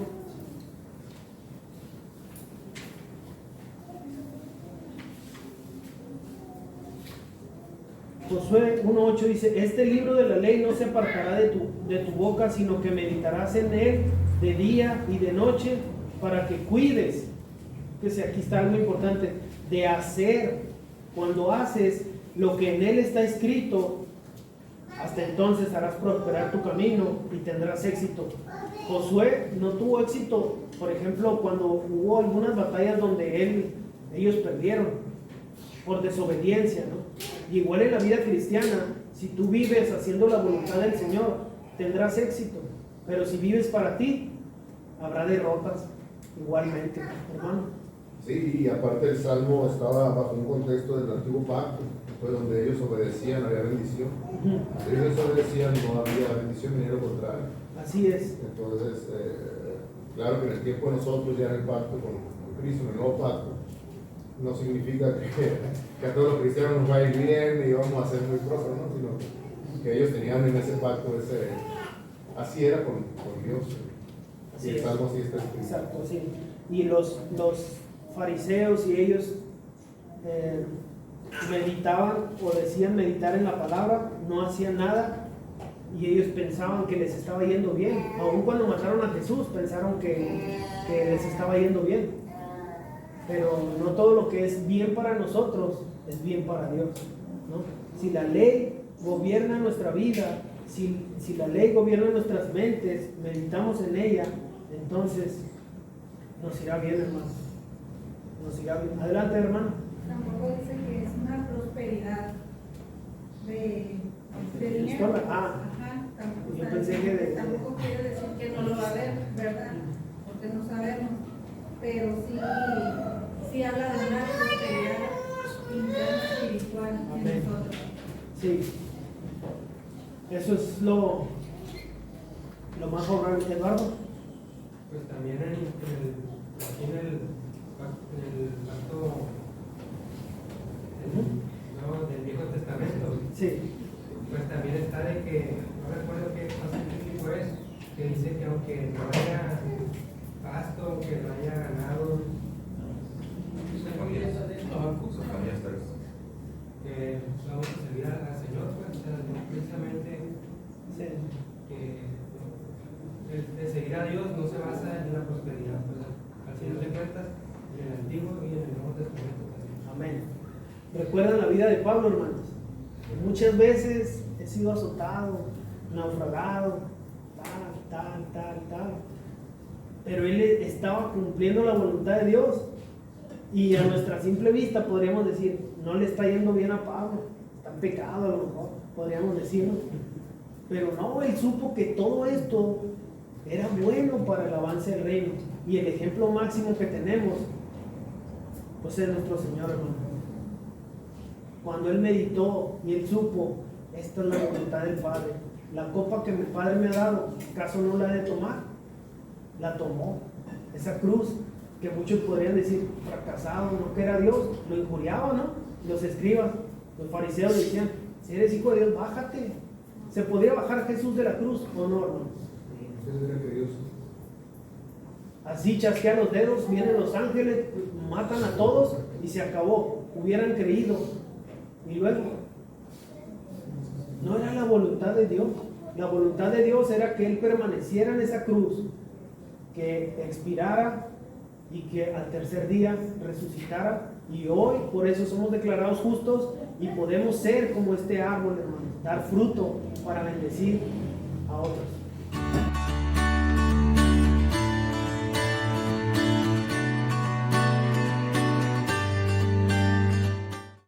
Josué 1.8 dice, este libro de la ley no se apartará de tu boca, sino que meditarás en él de día y de noche para que cuides, que aquí está algo importante, de hacer. Cuando haces lo que en él está escrito, hasta entonces harás prosperar tu camino y tendrás éxito. Josué no tuvo éxito, por ejemplo, cuando hubo algunas batallas donde ellos perdieron por desobediencia, ¿no? Y igual en la vida cristiana, si tú vives haciendo la voluntad del Señor, tendrás éxito. Pero si vives para ti, habrá derrotas igualmente, hermano. Sí, y aparte el Salmo estaba bajo un contexto del antiguo pacto, pues donde ellos obedecían había bendición. Si ellos desobedecían no había bendición, ni lo contrario. Así es. Entonces, claro que en el tiempo de nosotros, ya en el pacto con Cristo, en el nuevo pacto, no significa que a todos los cristianos nos va a ir bien y vamos a ser muy prósperos, ¿no? Sino que ellos tenían en ese pacto, así era con Dios. Así Y el es. Salmo así está escrito. Exacto, sí. Y los fariseos y ellos meditaban o decían meditar en la palabra, no hacían nada y ellos pensaban que les estaba yendo bien. Aun cuando mataron a Jesús pensaron que les estaba yendo bien. Pero no todo lo que es bien para nosotros es bien para Dios, ¿no? Si la ley gobierna nuestra vida, si la ley gobierna nuestras mentes, meditamos en ella, entonces nos irá bien, hermano. Nos irá bien. Adelante, hermano. Tampoco dice que es una prosperidad de dinero. Pistola. Ah. Ajá, tampoco Yo está pensé diciendo- que de- tampoco quiere decir que no lo va a haber, ¿verdad? Porque no sabemos. Pero sí habla de una prosperidad interna espiritual en Amén. nosotros. Sí. Eso es lo más favorable. Eduardo. Pues también aquí en el pacto del Viejo Testamento, Sí. pues también está de que, no recuerdo qué pasaje bíblico es, que dice que aunque no haya pasto, aunque no haya ganado, que vamos a servir al Señor, pues, o sea, precisamente Sí. que el seguir a Dios no se basa en la prosperidad, pues al final de cuentas, en el Antiguo y en el Nuevo Testamento también. Amén. ¿Recuerdan la vida de Pablo, hermanos? Muchas veces he sido azotado, naufragado, tal. Pero él estaba cumpliendo la voluntad de Dios. Y a nuestra simple vista podríamos decir, no le está yendo bien a Pablo, está en pecado a lo mejor, podríamos decirlo. Pero no, él supo que todo esto era bueno para el avance del reino. Y el ejemplo máximo que tenemos, pues es nuestro Señor, hermano. Cuando él meditó y él supo, esta es la voluntad del Padre. La copa que mi Padre me ha dado, ¿acaso no la he de tomar? La tomó. Esa cruz que muchos podrían decir fracasado, no que era Dios, lo injuriaban, ¿no? Los escribas, los fariseos decían, si eres hijo de Dios, bájate. ¿Se podría bajar Jesús de la cruz o no, hermanos? Eso era que Dios. Así chasquean los dedos, vienen los ángeles, matan a todos y se acabó. Hubieran creído. Y luego, no era la voluntad de Dios. La voluntad de Dios era que Él permaneciera en esa cruz, que expirara y que al tercer día resucitara. Y hoy por eso somos declarados justos y podemos ser como este árbol, hermanos, dar fruto para bendecir a otros.